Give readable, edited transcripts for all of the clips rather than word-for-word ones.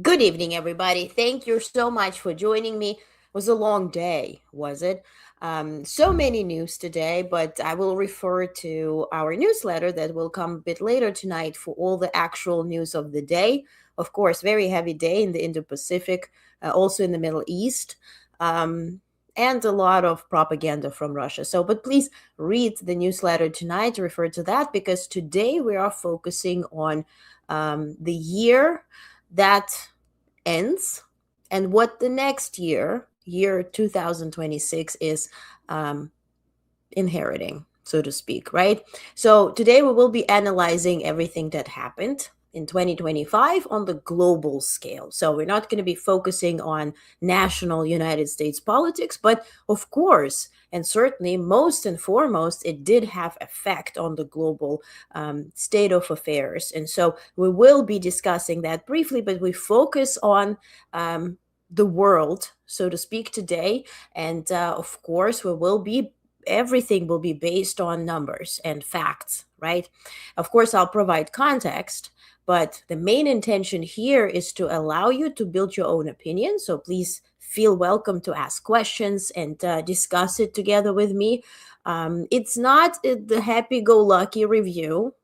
Good evening, everybody. Thank you so much for joining me. It was a long day, was it? So many news today, but I will refer to our newsletter that will come a bit later tonight for all the actual news of the day. Of course, very heavy day in the Indo-Pacific, also in the Middle East, and a lot of propaganda from Russia. But please read the newsletter tonight, refer to that, because today we are focusing on the year that ends and what the next year 2026 is inheriting, so to speak, right? So today we will be analyzing everything that happened in 2025 on the global scale. So we're not going to be focusing on national United States politics, but of course, and certainly most and foremost, it did have effect on the global state of affairs. And so we will be discussing that briefly, but we focus on the world, so to speak, today. And of course, everything will be based on numbers and facts, right? Of course, I'll provide context, but the main intention here is to allow you to build your own opinion. So please feel welcome to ask questions and discuss it together with me. It's not the happy-go-lucky review,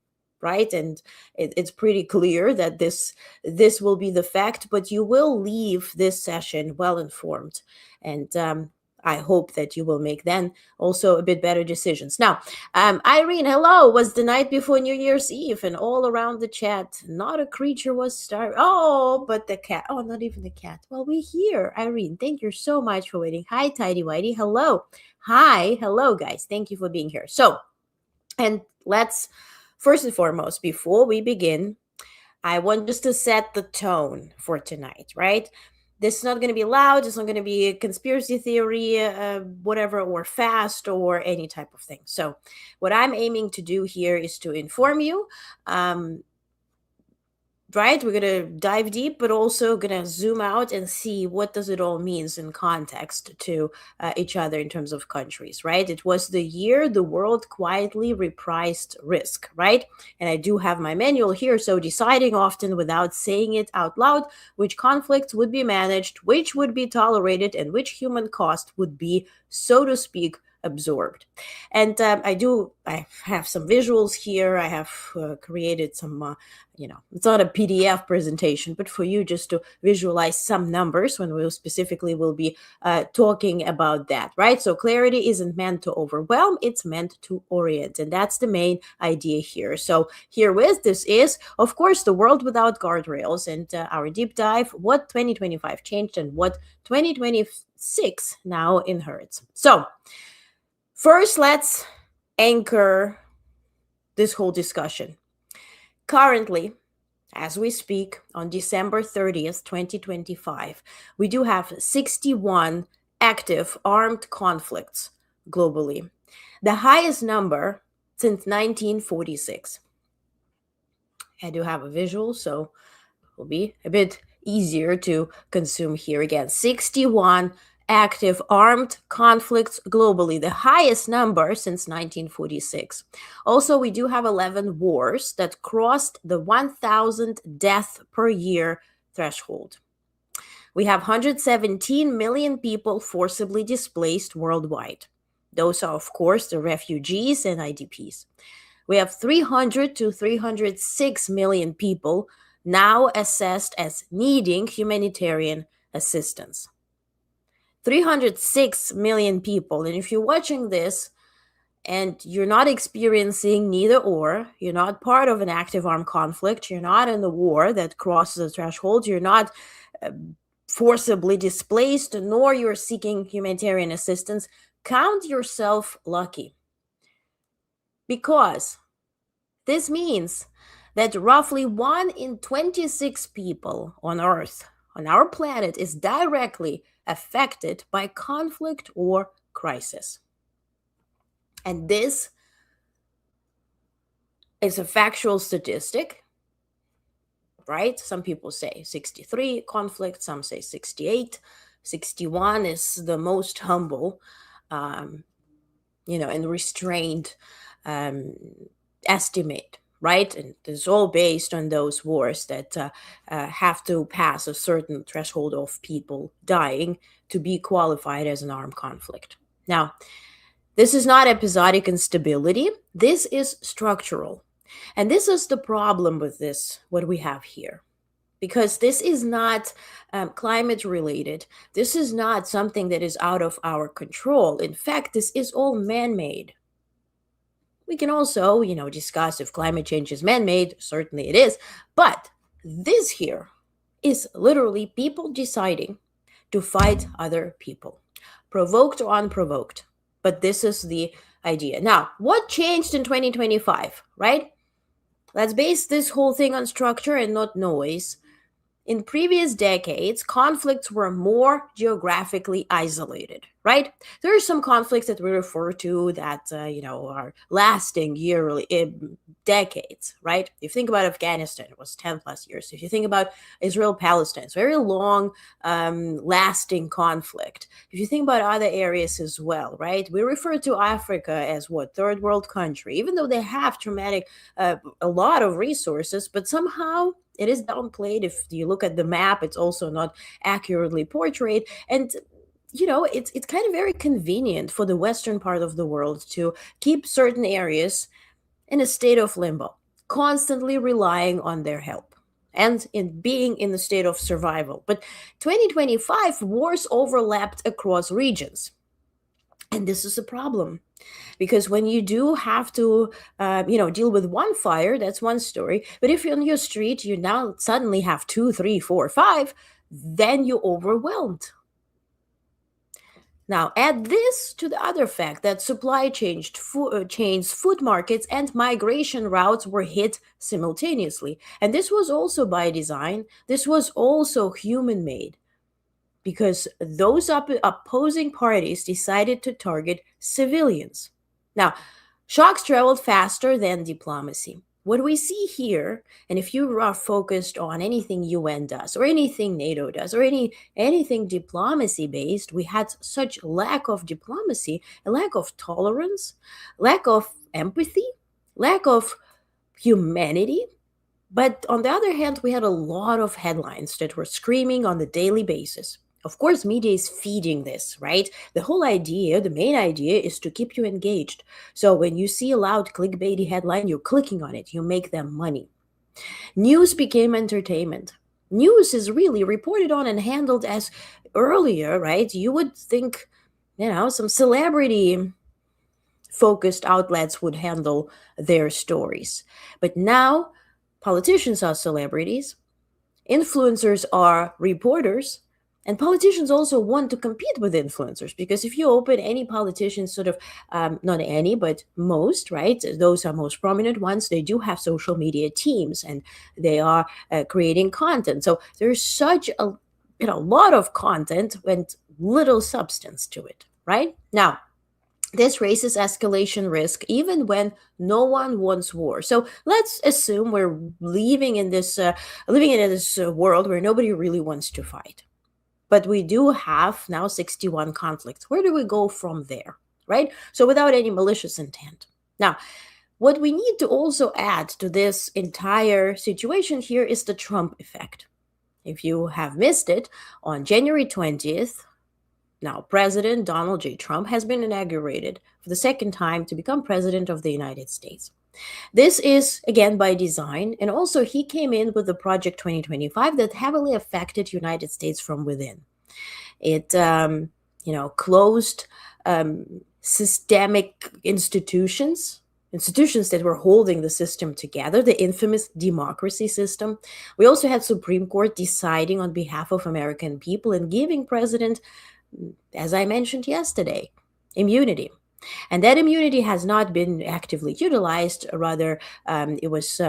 right? And it's pretty clear that this will be the fact, but you will leave this session well informed. And I hope that you will make then also a bit better decisions. Now, Irene, hello, was the night before New Year's Eve, and all around the chat, not a creature was starved. Oh, but the cat. Oh, not even the cat. Well, we're here, Irene. Thank you so much for waiting. Hi, Tidy Whitey. Hello. Hi. Hello, guys. Thank you for being here. So, and let's, first and foremost, before we begin, I want just to set the tone for tonight, right? This is not going to be loud. It's not going to be a conspiracy theory, whatever, or fast, or any type of thing. So what I'm aiming to do here is to inform you, right? We're going to dive deep, but also going to zoom out and see what does it all means in context to each other in terms of countries, right? It was the year the world quietly repriced risk, right? And I do have my manual here, so deciding often without saying it out loud which conflicts would be managed, which would be tolerated, and which human cost would be, so to speak, absorbed. And I have some visuals here. I have created some, it's not a PDF presentation, but for you just to visualize some numbers when we specifically will be talking about that, right? So clarity isn't meant to overwhelm, it's meant to orient. And that's the main idea here. So herewith, this is, of course, the world without guardrails, and our deep dive, what 2025 changed and what 2026 now inherits. So first, let's anchor this whole discussion. Currently, as we speak, on December 30th, 2025, we do have 61 active armed conflicts globally, the highest number since 1946. I do have a visual, so it will be a bit easier to consume here again. 61 active armed conflicts globally, the highest number since 1946. Also, we do have 11 wars that crossed the 1,000 death per year threshold. We have 117 million people forcibly displaced worldwide. Those are, of course, the refugees and IDPs. We have 300 to 306 million people now assessed as needing humanitarian assistance. 306 million people. And if you're watching this and you're not experiencing neither or, you're not part of an active armed conflict, you're not in the war that crosses the threshold, you're not forcibly displaced, nor you're seeking humanitarian assistance, count yourself lucky. because this means that roughly 1 in 26 people on Earth, on our planet, is directly affected by conflict or crisis. And this is a factual statistic, right? Some people say 63 conflict, some say 68. 61 is the most humble, and restrained estimate, right? And it's all based on those wars that have to pass a certain threshold of people dying to be qualified as an armed conflict. Now, this is not episodic instability, this is structural. And this is the problem with this, what we have here. Because this is not climate related. This is not something that is out of our control. In fact, this is all man made. We can also, discuss if climate change is man made. Certainly it is. But this here is literally people deciding to fight other people, provoked or unprovoked. But this is the idea. Now, what changed in 2025, right? Let's base this whole thing on structure and not noise. In previous decades, conflicts were more geographically isolated, right? There are some conflicts that we refer to that, are lasting yearly, decades, right? If you think about Afghanistan, it was 10 plus years. If you think about Israel-Palestine, it's very long, lasting conflict. If you think about other areas as well, right? We refer to Africa as what? Third world country, even though they have a lot of resources, but somehow it is downplayed. If you look at the map, it's also not accurately portrayed. And it's kind of very convenient for the western part of the world to keep certain areas in a state of limbo, constantly relying on their help and in being in the state of survival. But 2025 wars overlapped across regions. And this is a problem, because when you do have to, deal with one fire, that's one story. But if you're on your street, you now suddenly have 2, 3, 4, 5, then you're overwhelmed. Now, add this to the other fact that supply chains, food markets, and migration routes were hit simultaneously. And this was also by design. This was also human made, because those opposing parties decided to target civilians. Now, shocks traveled faster than diplomacy. What we see here, and if you are focused on anything UN does or anything NATO does or anything diplomacy based, we had such lack of diplomacy, a lack of tolerance, lack of empathy, lack of humanity. But on the other hand, we had a lot of headlines that were screaming on the daily basis. Of course, media is feeding this, right? The whole idea, the main idea, is to keep you engaged. So when you see a loud clickbaity headline, you're clicking on it, you make them money. News became entertainment. News is really reported on and handled as earlier, right? You would think, some celebrity focused outlets would handle their stories. But now, politicians are celebrities, influencers are reporters, and politicians also want to compete with influencers, because if you open any politician not any, but most, right? Those are most prominent ones. They do have social media teams and they are creating content. So there's such a lot of content and little substance to it, right? Now, this raises escalation risk even when no one wants war. So let's assume we're living in this world where nobody really wants to fight. But we do have now 61 conflicts. Where do we go from there, right? So without any malicious intent. Now, what we need to also add to this entire situation here is the Trump effect. If you have missed it, on January 20th, now President Donald J. Trump has been inaugurated for the second time to become president of the United States. This is, again, by design, and also he came in with the Project 2025 that heavily affected United States from within. It, closed systemic institutions that were holding the system together, the infamous democracy system. We also had Supreme Court deciding on behalf of American people and giving president, as I mentioned yesterday, immunity. And that immunity has not been actively utilized. Rather, it was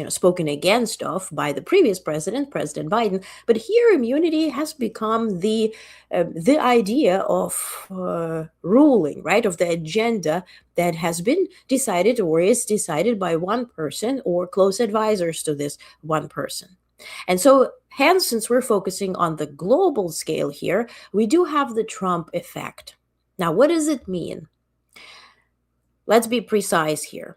spoken against of by the previous president, President Biden. But here, immunity has become the idea of ruling, right, of the agenda that has been decided or is decided by one person or close advisors to this one person. And so, hence, since we're focusing on the global scale here, we do have the Trump effect. Now, what does it mean? Let's be precise here.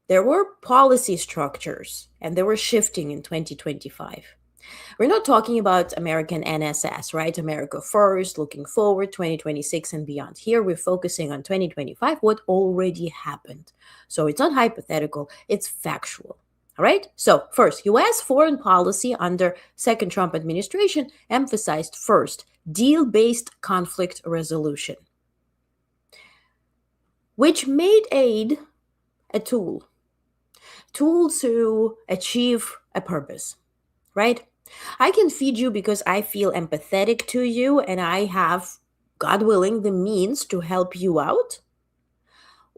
There were policy structures and they were shifting in 2025. We're not talking about American NSS, right? America first, looking forward, 2026 and beyond. Here we're focusing on 2025, what already happened. So it's not hypothetical, it's factual. All right. So, first, US foreign policy under second Trump administration emphasized first deal based conflict resolution, which made aid a tool to achieve a purpose, right? I can feed you because I feel empathetic to you and I have, God willing, the means to help you out.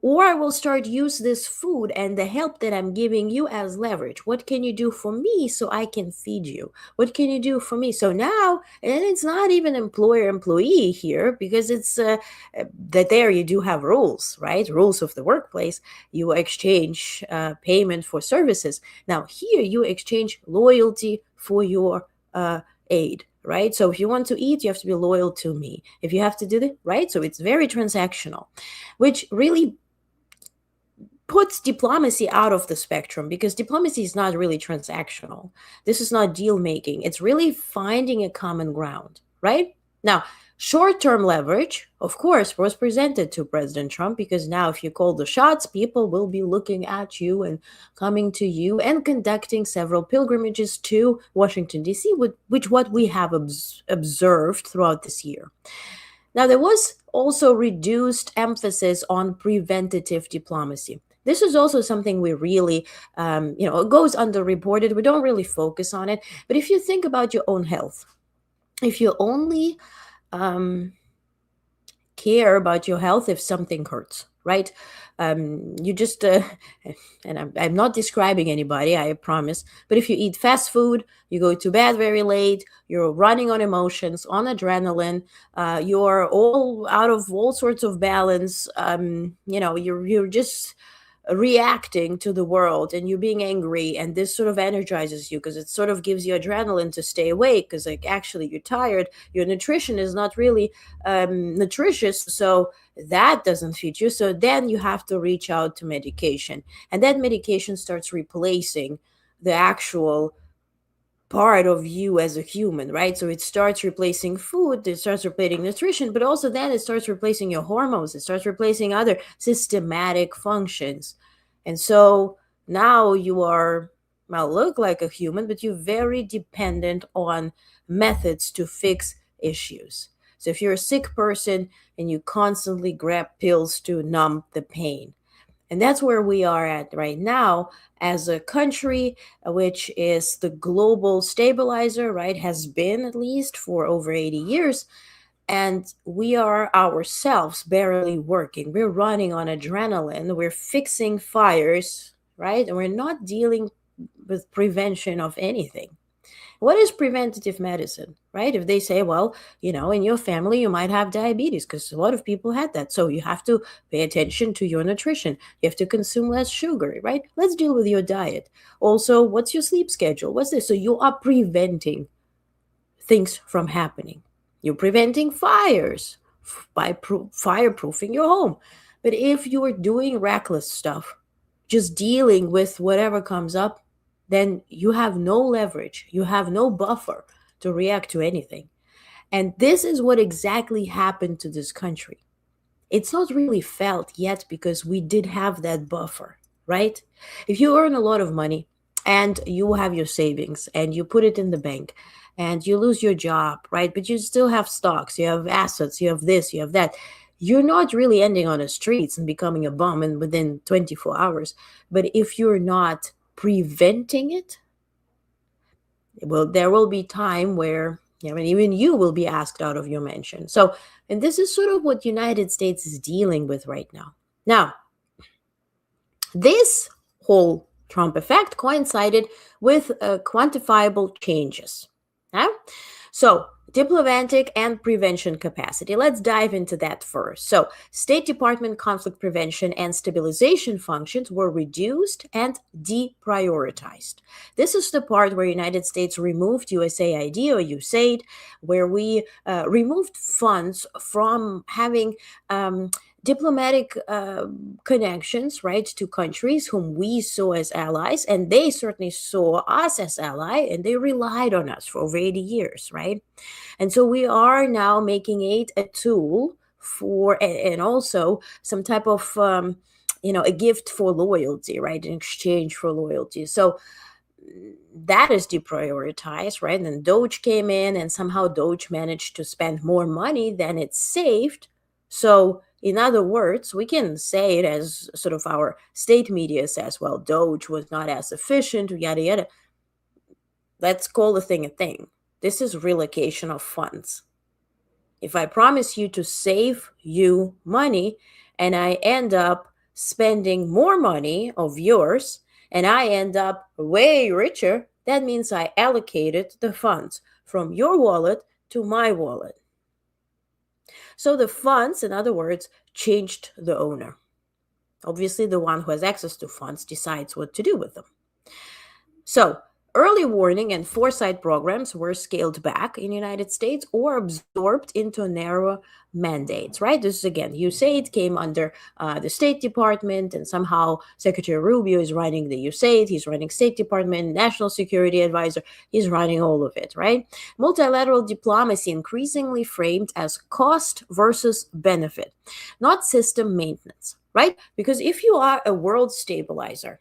Or I will start use this food and the help that I'm giving you as leverage. What can you do for me so I can feed you? What can you do for me? So now, and it's not even employer-employee here because it's that there you do have rules, right? Rules of the workplace. You exchange payment for services. Now here you exchange loyalty for your aid, right? So if you want to eat, you have to be loyal to me. If you have to do that, right? So it's very transactional, which really puts diplomacy out of the spectrum because diplomacy is not really transactional. This is not deal making. It's really finding a common ground, right? Now, short-term leverage, of course, was presented to President Trump because now if you call the shots, people will be looking at you and coming to you and conducting several pilgrimages to Washington, D.C., which what we have observed throughout this year. Now, there was also reduced emphasis on preventative diplomacy. This is also something we really, it goes underreported. We don't really focus on it. But if you think about your own health, if you only care about your health if something hurts, right? You just, and I'm not describing anybody, I promise, but if you eat fast food, you go to bed very late, you're running on emotions, on adrenaline, you're all out of all sorts of balance, you're just reacting to the world and you're being angry and this sort of energizes you because it sort of gives you adrenaline to stay awake because like actually you're tired, your nutrition is not really nutritious, so that doesn't fit you, so then you have to reach out to medication and that medication starts replacing the actual part of you as a human, right? So it starts replacing food, it starts replacing nutrition, but also then it starts replacing your hormones, it starts replacing other systematic functions. And so now you are, well, look like a human, but you're very dependent on methods to fix issues. So if you're a sick person and you constantly grab pills to numb the pain, and that's where we are at right now as a country, which is the global stabilizer, right? Has been at least for over 80 years. And we are ourselves barely working. We're running on adrenaline. We're fixing fires, right? And we're not dealing with prevention of anything. What is preventative medicine, right? If they say, well, in your family, you might have diabetes because a lot of people had that. So you have to pay attention to your nutrition. You have to consume less sugar, right? Let's deal with your diet. Also, what's your sleep schedule? What's this? So you are preventing things from happening. You're preventing fires by fireproofing your home. But if you are doing reckless stuff, just dealing with whatever comes up, then you have no leverage, you have no buffer to react to anything. And this is what exactly happened to this country. It's not really felt yet because we did have that buffer, right? If you earn a lot of money and you have your savings and you put it in the bank and you lose your job, right? But you still have stocks, you have assets, you have this, you have that. You're not really ending on the streets and becoming a bum and within 24 hours. But if you're not preventing it, well, there will be time where Yeah, I mean, even you will be asked out of your mansion. So, and this is sort of what United States is dealing with right now. Now, this whole Trump effect coincided with quantifiable changes. Huh? So, diplomatic and prevention capacity. Let's dive into that first. So, State Department conflict prevention and stabilization functions were reduced and deprioritized. This is the part where United States removed USAID or USAID, where we removed funds from having diplomatic connections, right, to countries whom we saw as allies, and they certainly saw us as ally, and they relied on us for over 80 years, right? And so we are now making it a tool for, and also some type of, a gift for loyalty, right, in exchange for loyalty. So that is deprioritized, right? And then Doge came in, and somehow Doge managed to spend more money than it saved. So, in other words, we can say it as sort of our state media says, well, Doge was not as efficient, yada, yada. Let's call the thing a thing. This is relocation of funds. If I promise you to save you money and I end up spending more money of yours and I end up way richer, that means I allocated the funds from your wallet to my wallet. So the funds, in other words, changed the owner. Obviously, the one who has access to funds decides what to do with them. So, early warning and foresight programs were scaled back in the United States or absorbed into narrow mandates, right? This is again, USAID came under the State Department, and somehow Secretary Rubio is running the USAID, he's running State Department, National Security Advisor, he's running all of it, right? Multilateral diplomacy increasingly framed as cost versus benefit, not system maintenance, right? Because if you are a world stabilizer,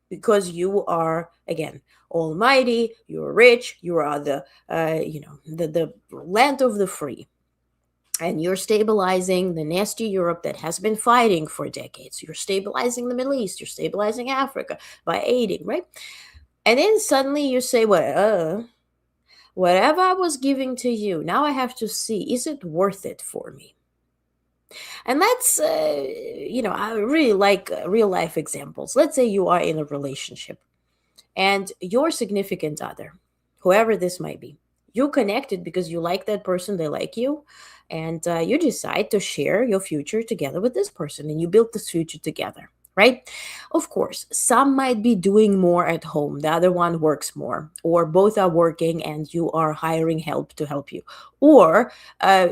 because you are, again, almighty, you're rich, you are the land of the free, and you're stabilizing the nasty Europe that has been fighting for decades. You're stabilizing the Middle East, you're stabilizing Africa by aiding, right? And then suddenly you say, well, whatever I was giving to you, now I have to see, is it worth it for me? And let's, I really like real life examples. Let's say you are in a relationship and your significant other, whoever this might be, you connected because you like that person, they like you, and you decide to share your future together with this person, and you build this future together, right? Of course, some might be doing more at home, the other one works more, or both are working and you are hiring help to help you, or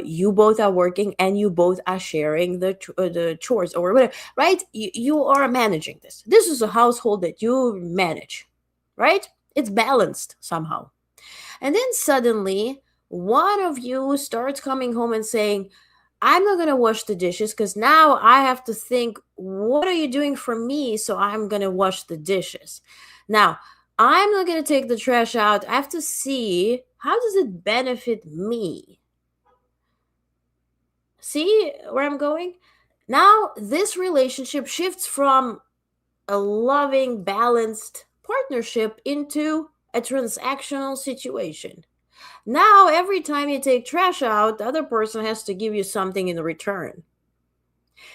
you both are working and you both are sharing the chores or whatever, right? You are managing this. This is a household that you manage, right? It's balanced somehow. And then suddenly, one of you starts coming home and saying, I'm not going to wash the dishes because now I have to think, what are you doing for me? So I'm going to wash the dishes. Now, I'm not going to take the trash out. I have to see, how does it benefit me? See where I'm going? Now, this relationship shifts from a loving, balanced partnership into a transactional situation. Now, every time you take trash out, the other person has to give you something in return.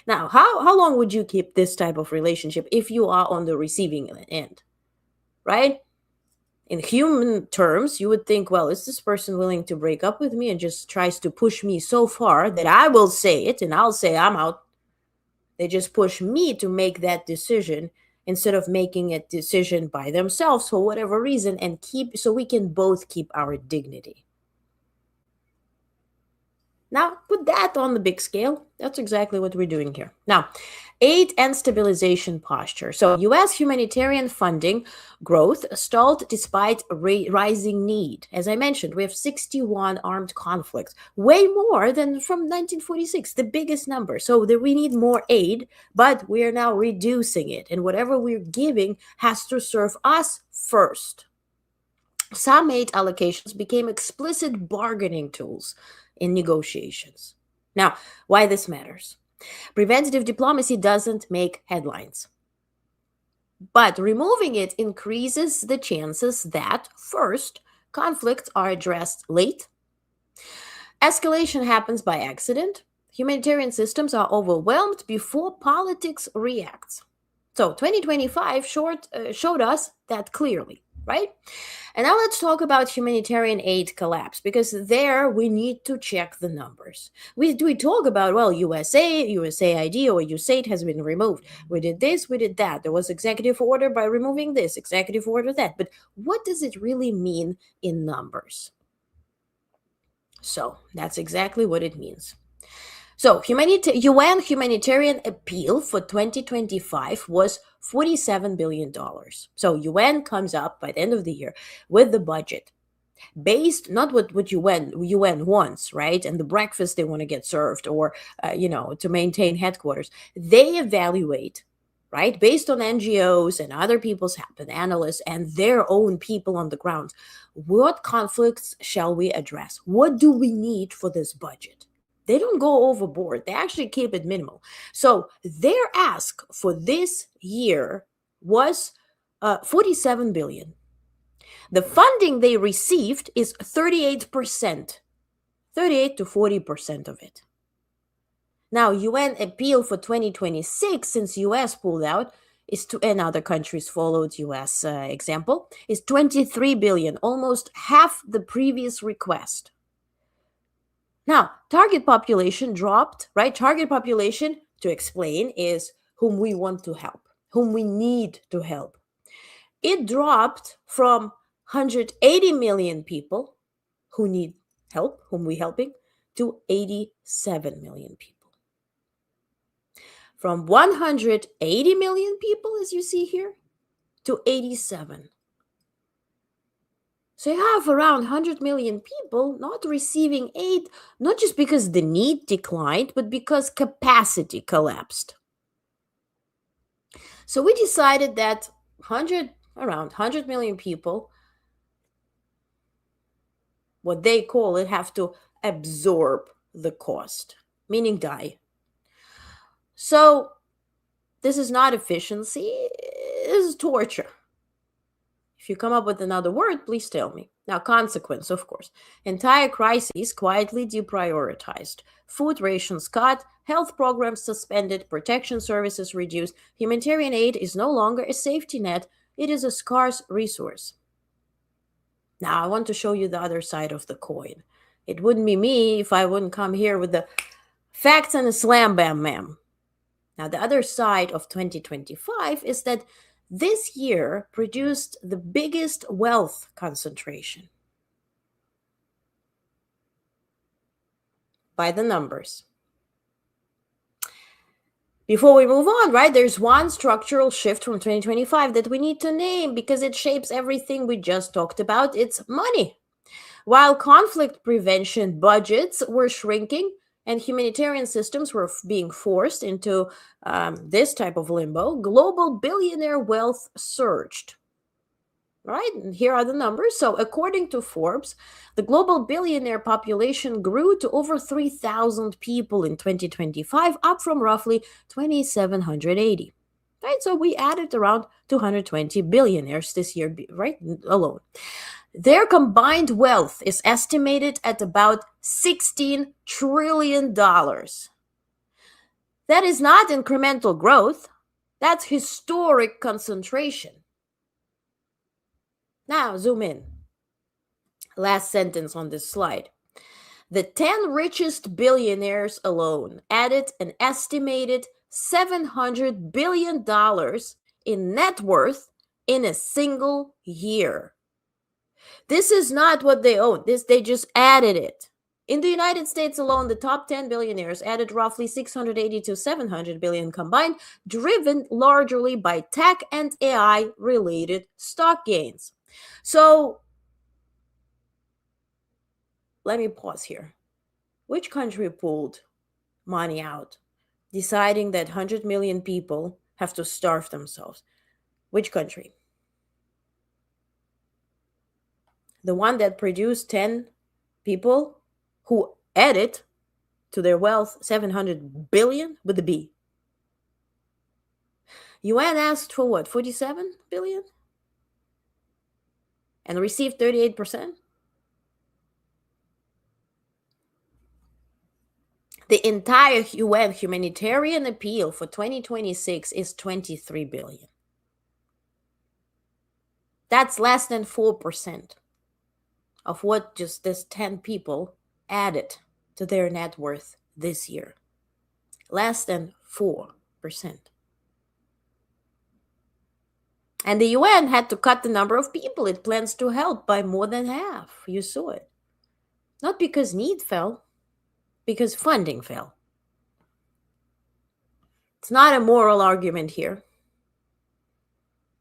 Now, how long would you keep this type of relationship if you are on the receiving end, right? In human terms, you would think, well, is this person willing to break up with me and just tries to push me so far that I will say it and I'll say I'm out? They just push me to make that decision instead of making a decision by themselves for whatever reason, and keep, so we can both keep our dignity. Now, put that on the big scale. That's exactly what we're doing here. Now, aid and stabilization posture. So, U.S. humanitarian funding growth stalled despite rising need. As I mentioned, we have 61 armed conflicts, way more than from 1946, the biggest number. So, we need more aid, but we are now reducing it. And whatever we're giving has to serve us first. Some aid allocations became explicit bargaining tools in negotiations. Now, why this matters? Preventative diplomacy doesn't make headlines, but removing it increases the chances that, first, conflicts are addressed late Escalation happens by accident. Humanitarian systems are overwhelmed before politics reacts. So 2025 showed us that clearly, right? And now let's talk about humanitarian aid collapse, because there we need to check the numbers. We talk about, well, USAID or USAID has been removed. We did this, we did that. There was executive order by removing this, executive order that. But what does it really mean in numbers? So that's exactly what it means. So, UN humanitarian appeal for 2025 was $47 billion. So, UN comes up by the end of the year with the budget based not what UN wants, right? And the breakfast they want to get served, or, to maintain headquarters. They evaluate, right, based on NGOs and other people's happen, analysts and their own people on the ground. What conflicts shall we address? What do we need for this budget? They don't go overboard. They actually keep it minimal. So their ask for this year was 47 billion. The funding they received is 38%, 38 to 40% of it. Now, UN appeal for 2026, since US pulled out, and other countries followed US example, is 23 billion, almost half the previous request. Now, target population dropped, right? Target population, to explain, is whom we want to help, whom we need to help. It dropped from 180 million people who need help, whom we helping, to 87 million people. From 180 million people, as you see here, to 87. So you have around 100 million people not receiving aid, not just because the need declined, but because capacity collapsed. So we decided that around 100 million people, what they call it, have to absorb the cost, meaning die. So this is not efficiency, this is torture. If you come up with another word, please tell me. Now, consequence, of course. Entire crises quietly deprioritized. Food rations cut, health programs suspended, protection services reduced. Humanitarian aid is no longer a safety net, it is a scarce resource. Now, I want to show you the other side of the coin. It wouldn't be me if I wouldn't come here with the facts and a slam bam ma'am. Now, the other side of 2025 is that this year produced the biggest wealth concentration. By the numbers. Before we move on, right, there's one structural shift from 2025 that we need to name because it shapes everything we just talked about. It's money. While conflict prevention budgets were shrinking and humanitarian systems were being forced into this type of limbo, global billionaire wealth surged. Right? And here are the numbers. So, according to Forbes, the global billionaire population grew to over 3,000 people in 2025, up from roughly 2,780. Right? So, we added around 220 billionaires this year, right? Alone. Their combined wealth is estimated at about $16 trillion. That is not incremental growth, that's historic concentration. Now, zoom in. Last sentence on this slide. The 10 richest billionaires alone added an estimated $700 billion in net worth in a single year. This is not what they own. They just added it. In the United States alone, the top 10 billionaires added roughly 680 to 700 billion combined, driven largely by tech and AI related stock gains. So let me pause here. Which country pulled money out, deciding that 100 million people have to starve themselves? Which country? The one that produced 10 people who added to their wealth 700 billion with a B. UN asked for what, 47 billion? And received 38%? The entire UN humanitarian appeal for 2026 is 23 billion. That's less than 4% of what just this 10 people added to their net worth this year. Less than 4%. And the UN had to cut the number of people it plans to help by more than half. You saw it. Not because need fell, because funding fell. It's not a moral argument here.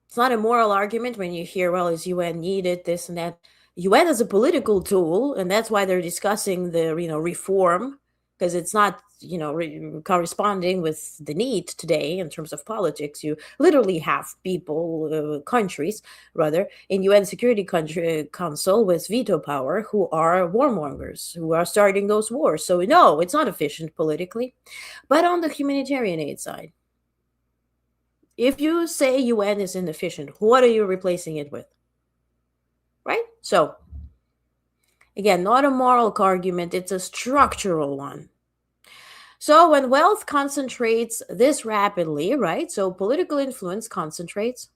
It's not a moral argument when you hear, well, is UN needed, this and that. UN is a political tool, and that's why they're discussing the reform, because it's not corresponding with the need today in terms of politics. You literally have people, countries rather, in UN Security Council with veto power who are warmongers, who are starting those wars. So no, it's not efficient politically. But on the humanitarian aid side, if you say UN is inefficient, what are you replacing it with? Right? So, again, not a moral argument, it's a structural one. So, when wealth concentrates this rapidly, right? So, political influence concentrates.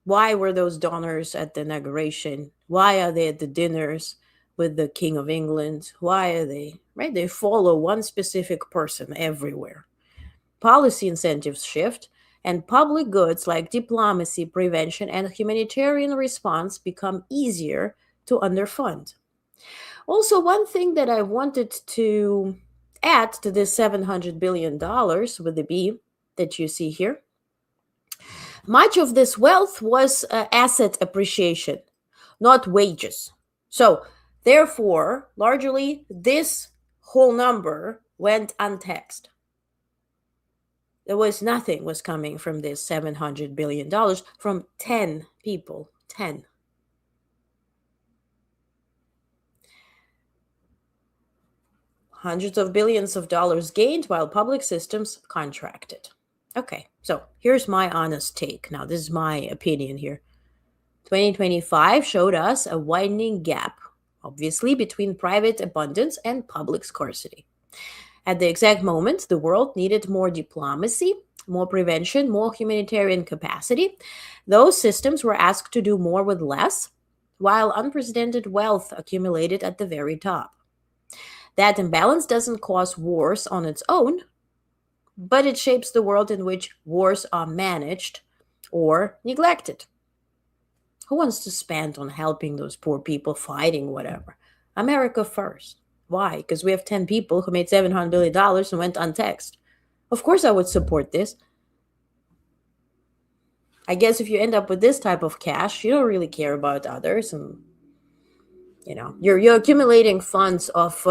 Why were those donors at the inauguration? Why are they at the dinners with the King of England? Why are they, right? They follow one specific person everywhere. Policy incentives shift, and public goods like diplomacy, prevention, and humanitarian response become easier to underfund. Also, one thing that I wanted to add to this $700 billion with the B that you see here, much of this wealth was asset appreciation, not wages. So, therefore, largely, this whole number went untaxed. There was nothing was coming from this $700 billion from 10 people. 10. Hundreds of billions of dollars gained while public systems contracted. Okay, so here's my honest take. Now, this is my opinion here. 2025 showed us a widening gap, obviously, between private abundance and public scarcity. At the exact moment, the world needed more diplomacy, more prevention, more humanitarian capacity. Those systems were asked to do more with less, while unprecedented wealth accumulated at the very top. That imbalance doesn't cause wars on its own, but it shapes the world in which wars are managed or neglected. Who wants to spend on helping those poor people fighting whatever? America first. Why? Because we have 10 people who made $700 billion and went untaxed. Of course I would support this. I guess if you end up with this type of cash, you don't really care about others, and you're accumulating funds of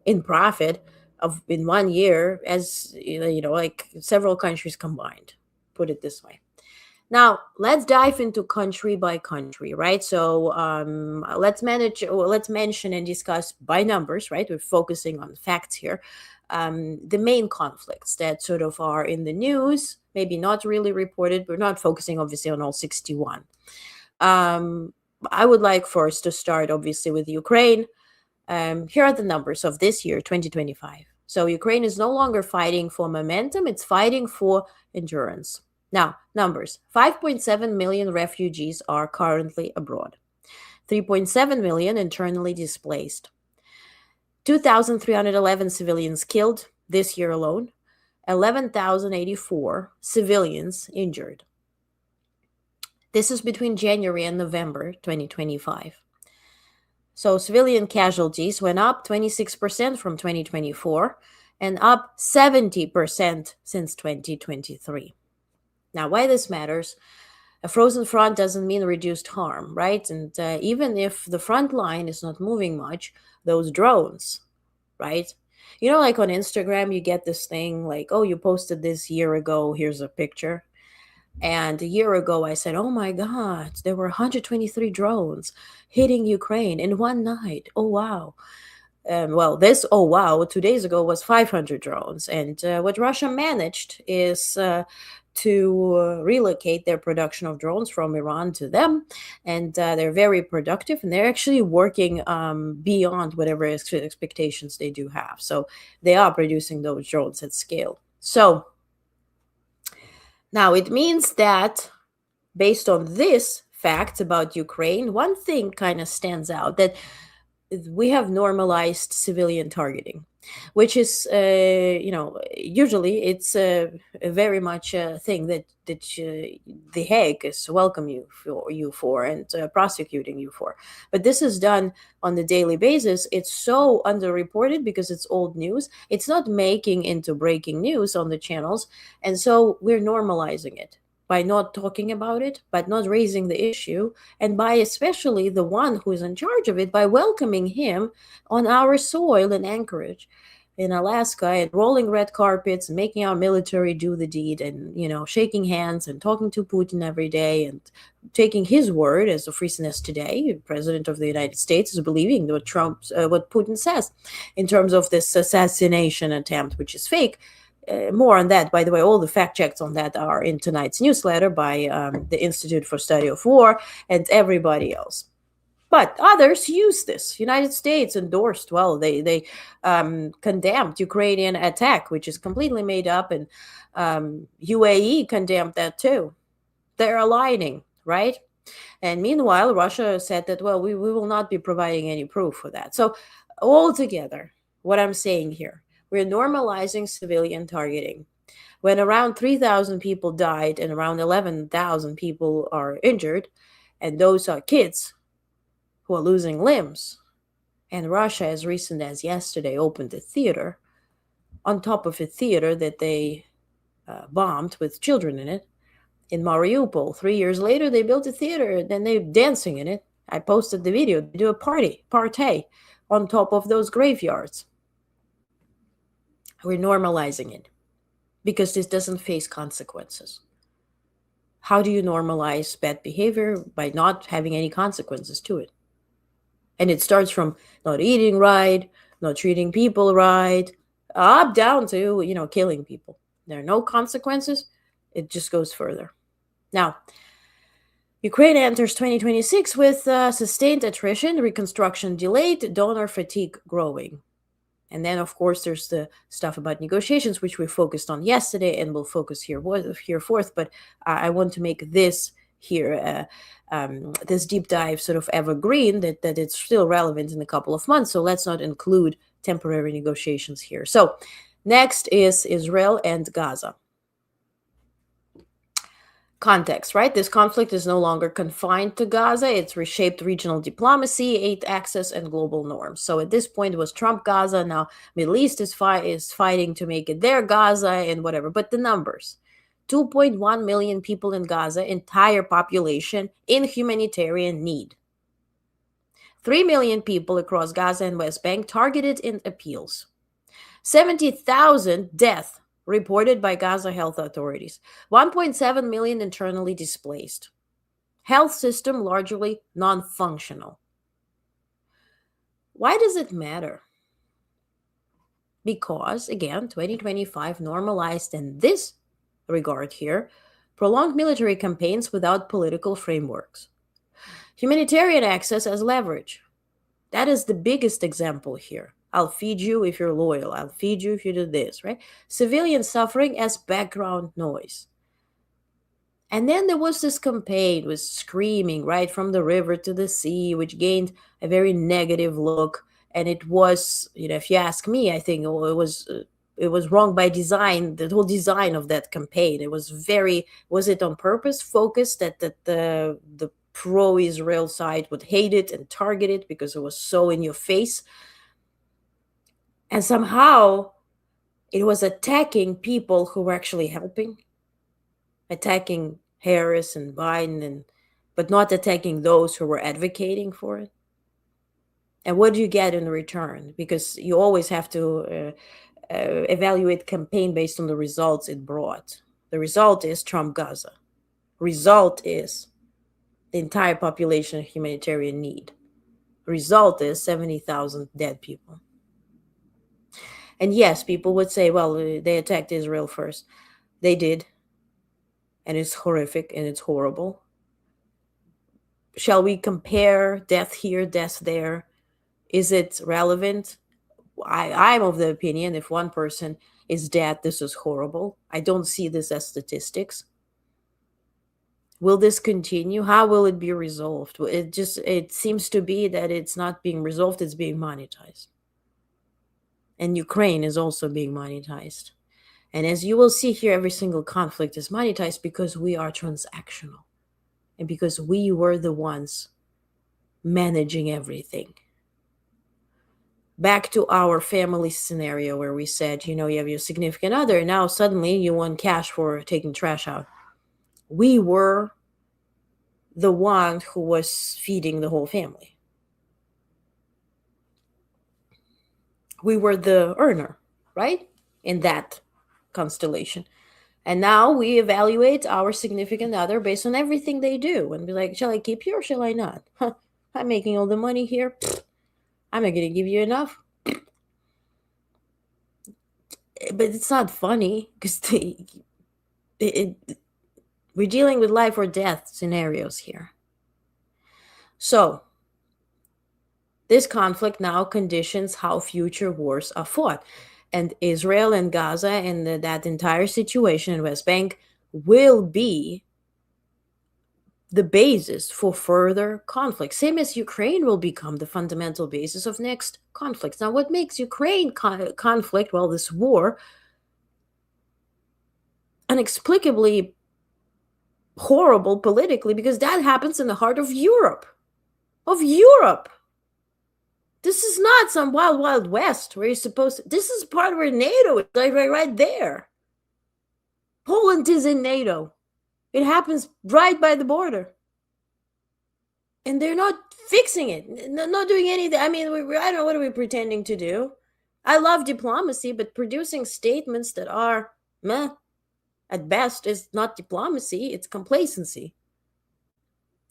in profit of in 1 year as like several countries combined. Put it this way. Now, let's dive into country by country, right? So let's mention and discuss by numbers, right? We're focusing on facts here. The main conflicts that sort of are in the news, maybe not really reported. We're not focusing, obviously, on all 61. I would like first to start, obviously, with Ukraine. Here are the numbers of this year, 2025. So Ukraine is no longer fighting for momentum, it's fighting for endurance. Now, numbers. 5.7 million refugees are currently abroad. 3.7 million internally displaced. 2,311 civilians killed this year alone. 11,084 civilians injured. This is between January and November 2025. So civilian casualties went up 26% from 2024 and up 70% since 2023. Now, why this matters, a frozen front doesn't mean reduced harm, right? And even if the front line is not moving much, those drones, right? Like on Instagram, you get this thing like, oh, you posted this year ago, here's a picture. And a year ago, I said, oh my God, there were 123 drones hitting Ukraine in one night. Oh, wow. Well, 2 days ago was 500 drones. And what Russia managed is to relocate their production of drones from Iran to them. And they're very productive, and they're actually working beyond whatever expectations they do have. So they are producing those drones at scale. So now it means that based on this fact about Ukraine, one thing kind of stands out, that we have normalized civilian targeting, which is, usually it's very much a thing that The Hague is welcome you for and prosecuting you for. But this is done on a daily basis. It's so underreported because it's old news. It's not making into breaking news on the channels, and so we're normalizing it by not talking about it, by not raising the issue, and by especially the one who is in charge of it, by welcoming him on our soil in Anchorage, in Alaska, and rolling red carpets and making our military do the deed, and shaking hands and talking to Putin every day, and taking his word as of recentness today. President of the United States is believing what Putin says in terms of this assassination attempt, which is fake. More on that, by the way. All the fact checks on that are in tonight's newsletter by the Institute for Study of War and everybody else. But others use this. United States endorsed, well, they condemned Ukrainian attack, which is completely made up, and UAE condemned that too. They're aligning, right? And meanwhile, Russia said that, well, we will not be providing any proof for that. So altogether, what I'm saying here, we're normalizing civilian targeting. When around 3,000 people died and around 11,000 people are injured, and those are kids who are losing limbs, and Russia, as recent as yesterday, opened a theater on top of a theater that they bombed with children in it in Mariupol. 3 years later, they built a theater, and then they're dancing in it. I posted the video. They do a party on top of those graveyards. We're normalizing it because this doesn't face consequences. How do you normalize bad behavior? By not having any consequences to it. And it starts from not eating right, not treating people right, up down to, killing people. There are no consequences. It just goes further. Now, Ukraine enters 2026 with sustained attrition, reconstruction delayed, donor fatigue growing. And then, of course, there's the stuff about negotiations, which we focused on yesterday, and we'll focus here forth. But I want to make this here, this deep dive, sort of evergreen, that it's still relevant in a couple of months. So let's not include temporary negotiations here. So next is Israel and Gaza. Context, right? This conflict is no longer confined to Gaza. It's reshaped regional diplomacy, aid access, and global norms. So at this point, it was Trump Gaza. Now Middle East is fighting to make it their Gaza and whatever. But the numbers: 2.1 million people in Gaza, entire population in humanitarian need. 3 million people across Gaza and West Bank targeted in appeals. 70,000 deaths reported by Gaza health authorities. 1.7 million internally displaced. Health system largely non-functional. Why does it matter? Because, again, 2025 normalized in this regard here prolonged military campaigns without political frameworks. Humanitarian access as leverage. That is the biggest example here. I'll feed you if you're loyal. I'll feed you if you do this, right? Civilian suffering as background noise. And then there was this campaign with screaming right from the river to the sea, which gained a very negative look. And it was, if you ask me, I think it was wrong by design. The whole design of that campaign, it was it on purpose, focused that the pro-Israel side would hate it and target it because it was so in your face. And somehow it was attacking people who were actually helping, attacking Harris and Biden, but not attacking those who were advocating for it. And what do you get in return? Because you always have to evaluate campaign based on the results it brought. The result is Trump Gaza. Result is the entire population of humanitarian need. Result is 70,000 dead people. And yes, people would say, well, they attacked Israel first. They did. and it's horrific and it's horrible. Shall we compare death here, death there? Is it relevant? I'm of the opinion if one person is dead, this is horrible. I don't see this as statistics. Will this continue? How will it be resolved? It seems to be that it's not being resolved, it's being monetized. And Ukraine is also being monetized. And as you will see here, every single conflict is monetized because we are transactional and because we were the ones managing everything. Back to our family scenario where we said, you have your significant other, and now suddenly you want cash for taking trash out. We were the one who was feeding the whole family. We were the earner, right? In that constellation. And now we evaluate our significant other based on everything they do and be like, shall I keep you or shall I not? Huh, I'm making all the money here. I'm not going to give you enough. But it's not funny because we're dealing with life or death scenarios here. So, this conflict now conditions how future wars are fought. And Israel and Gaza and that entire situation in West Bank will be the basis for further conflict. Same as Ukraine will become the fundamental basis of next conflicts. Now, what makes Ukraine conflict, well, this war, inexplicably horrible politically, because that happens in the heart of Europe. This is not some wild, wild west where you're supposed to. This is part where NATO is right there. Poland is in NATO. It happens right by the border. And they're not fixing it, not doing anything. I mean, I don't know, what are we pretending to do? I love diplomacy, but producing statements that are meh at best is not diplomacy, it's complacency.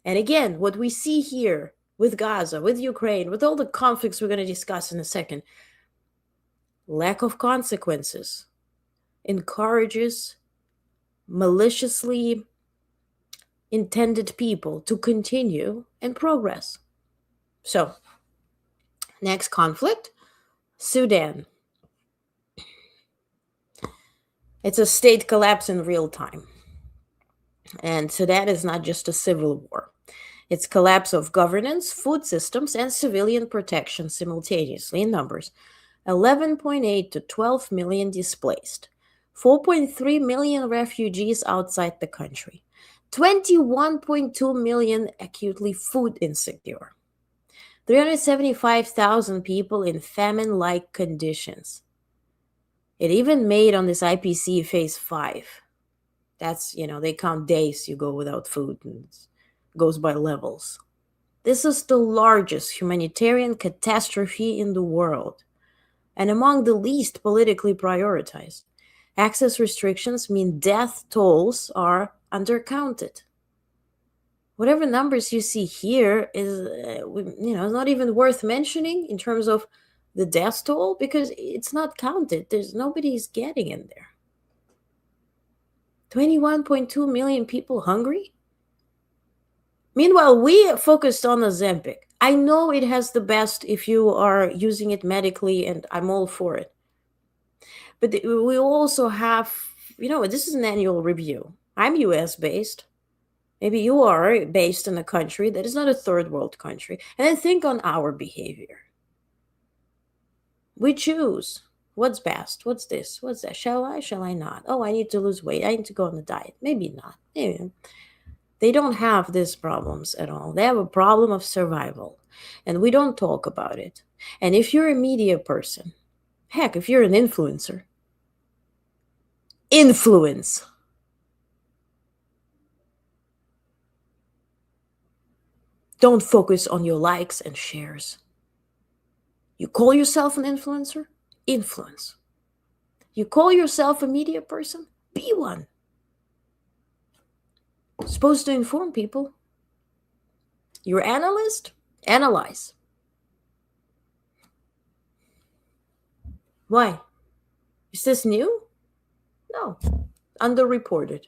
And again, what we see here with Gaza, with Ukraine, with all the conflicts we're going to discuss in a second, lack of consequences encourages maliciously intended people to continue and progress. So, next conflict, Sudan. It's a state collapse in real time. And Sudan is not just a civil war. It's collapse of governance, food systems, and civilian protection simultaneously in numbers. 11.8 to 12 million displaced. 4.3 million refugees outside the country. 21.2 million acutely food insecure. 375,000 people in famine-like conditions. It even made on this IPC phase 5. That's, they count days you go without food and it goes by levels. This is the largest humanitarian catastrophe in the world and among the least politically prioritized. Access restrictions mean death tolls are undercounted. Whatever numbers you see here is, not even worth mentioning in terms of the death toll because it's not counted. Nobody's getting in there. 21.2 million people hungry? Meanwhile, we focused on Ozempic. I know it has the best if you are using it medically, and I'm all for it. But we also have, this is an annual review. I'm US-based. Maybe you are based in a country that is not a third world country. And then think on our behavior. We choose what's best, what's this, what's that. Shall I not? Oh, I need to lose weight. I need to go on a diet. Maybe not. Maybe. They don't have these problems at all. They have a problem of survival. And we don't talk about it. And if you're a media person, heck, if you're an influencer, influence. Don't focus on your likes and shares. You call yourself an influencer? Influence. You call yourself a media person? Be one. Supposed to inform people. You're an analyst? Analyze. Why? Is this new? No. Underreported.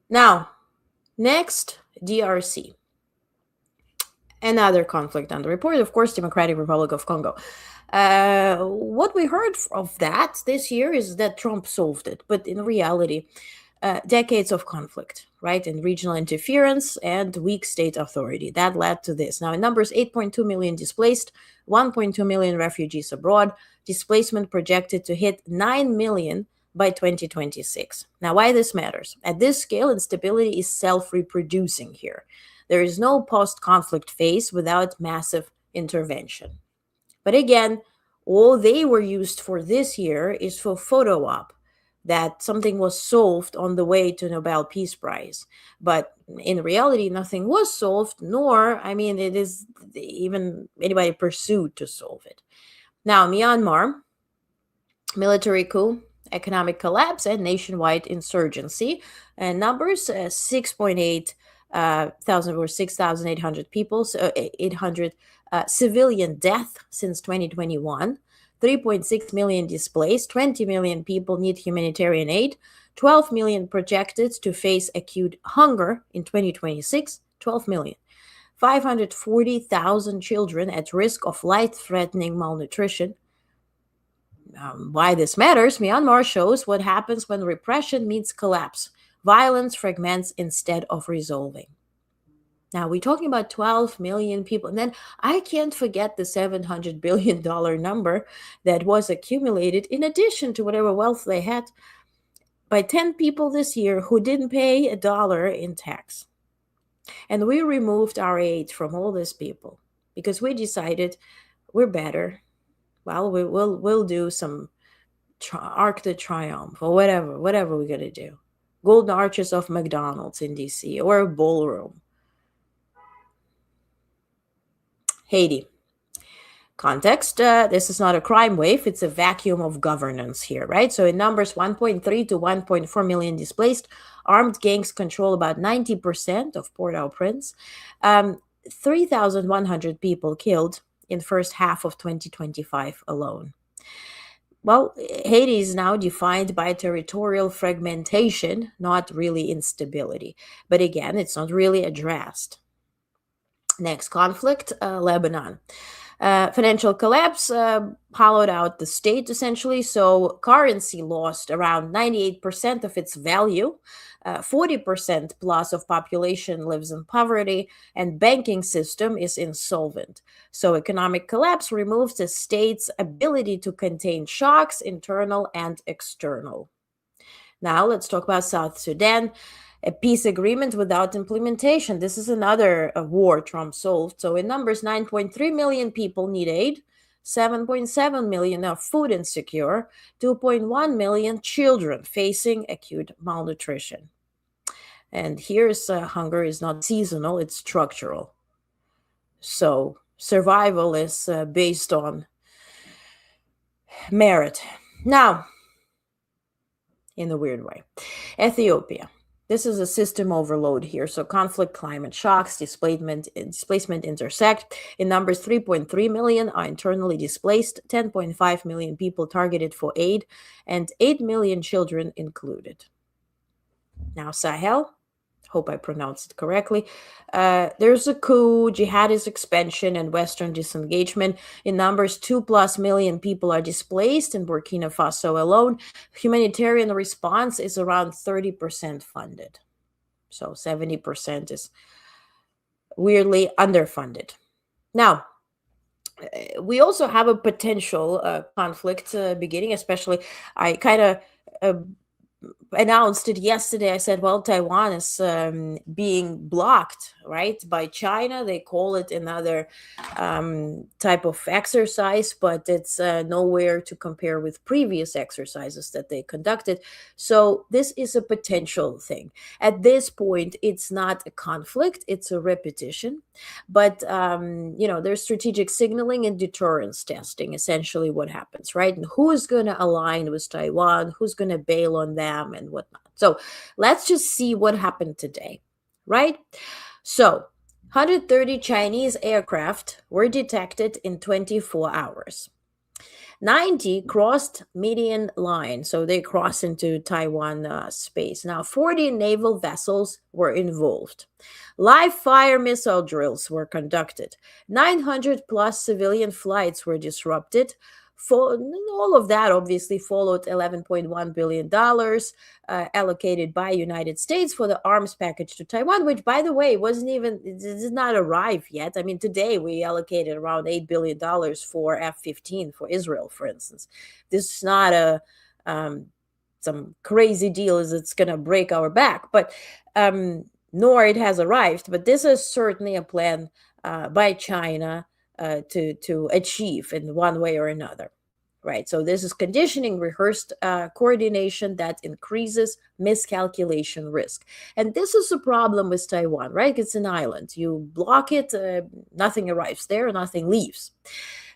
Now, next, DRC. Another conflict under report, of course, Democratic Republic of Congo. What we heard of that this year is that Trump solved it, but in reality, decades of conflict, right, and regional interference and weak state authority that led to this. Now, in numbers, 8.2 million displaced, 1.2 million refugees abroad, displacement projected to hit 9 million by 2026. Now, why this matters? At this scale, instability is self reproducing here. There is no post conflict phase without massive intervention. But again, all they were used for this year is for photo op, that something was solved on the way to Nobel Peace Prize. But in reality, nothing was solved, nor, I mean, it is even anybody pursued to solve it. Now, Myanmar, military coup, economic collapse, and nationwide insurgency. And numbers 6.8 thousand or 6,800 people, so 800 civilian death since 2021. 3.6 million displaced, 20 million people need humanitarian aid, 12 million projected to face acute hunger in 2026, 12 million. 540,000 children at risk of life-threatening malnutrition. Why this matters, Myanmar shows what happens when repression meets collapse. Violence fragments instead of resolving. Now, we're talking about 12 million people. And then I can't forget the $700 billion number that was accumulated in addition to whatever wealth they had by 10 people this year who didn't pay a dollar in tax. And we removed our aid from all these people because we decided we're better. Well, we'll do some Arc de Triomphe or whatever we're going to do. Golden Arches of McDonald's in DC or a ballroom. Haiti. Context, this is not a crime wave, it's a vacuum of governance here, right? So in numbers, 1.3 to 1.4 million displaced, armed gangs control about 90% of Port-au-Prince, 3,100 people killed in first half of 2025 alone. Well, Haiti is now defined by territorial fragmentation, not really instability. But again, it's not really addressed. Next conflict, Lebanon. Financial collapse hollowed out the state essentially. So currency lost around 98% of its value. 40% plus of population lives in poverty, and banking system is insolvent. So economic collapse removes the state's ability to contain shocks, internal and external. Now let's talk about South Sudan. A peace agreement without implementation. This is another war Trump solved. So in numbers, 9.3 million people need aid, 7.7 million are food insecure, 2.1 million children facing acute malnutrition. And here's hunger is not seasonal, it's structural. So survival is based on merit. Now, in a weird way, Ethiopia. This is a system overload here. So conflict, climate shocks, displacement intersect. In numbers, 3.3 million are internally displaced, 10.5 million people targeted for aid, and 8 million children included. Now, Sahel. Hope I pronounced it correctly. There's a coup, jihadist expansion, and Western disengagement. In numbers, 2+ million people are displaced in Burkina Faso alone. Humanitarian response is around 30% funded. So 70% is weirdly underfunded. Now, we also have a potential conflict beginning, especially I kind of announced it yesterday. I said, well, Taiwan is being blocked, right, by China. They call it another type of exercise, but it's nowhere to compare with previous exercises that they conducted. So this is a potential thing. At this point, it's not a conflict, it's a repetition. But, there's strategic signaling and deterrence testing, essentially what happens, right? And who is going to align with Taiwan, who's going to bail on them and whatnot. So let's just see what happened today, right? So 130 Chinese aircraft were detected in 24 hours. 90 crossed median line, so they crossed into Taiwan space. Now, 40 naval vessels were involved. Live fire missile drills were conducted. 900 plus civilian flights were disrupted. For, all of that obviously followed $11.1 billion allocated by United States for the arms package to Taiwan, which, by the way, wasn't even, it did not arrive yet. I mean, today we allocated around $8 billion for F-15 for Israel, for instance. This is not a some crazy deal as it's going to break our back, but nor it has arrived. But this is certainly a plan by China to achieve in one way or another. Right. So this is conditioning, rehearsed coordination that increases miscalculation risk. And this is a problem with Taiwan, right? It's an island. You block it, nothing arrives there, nothing leaves.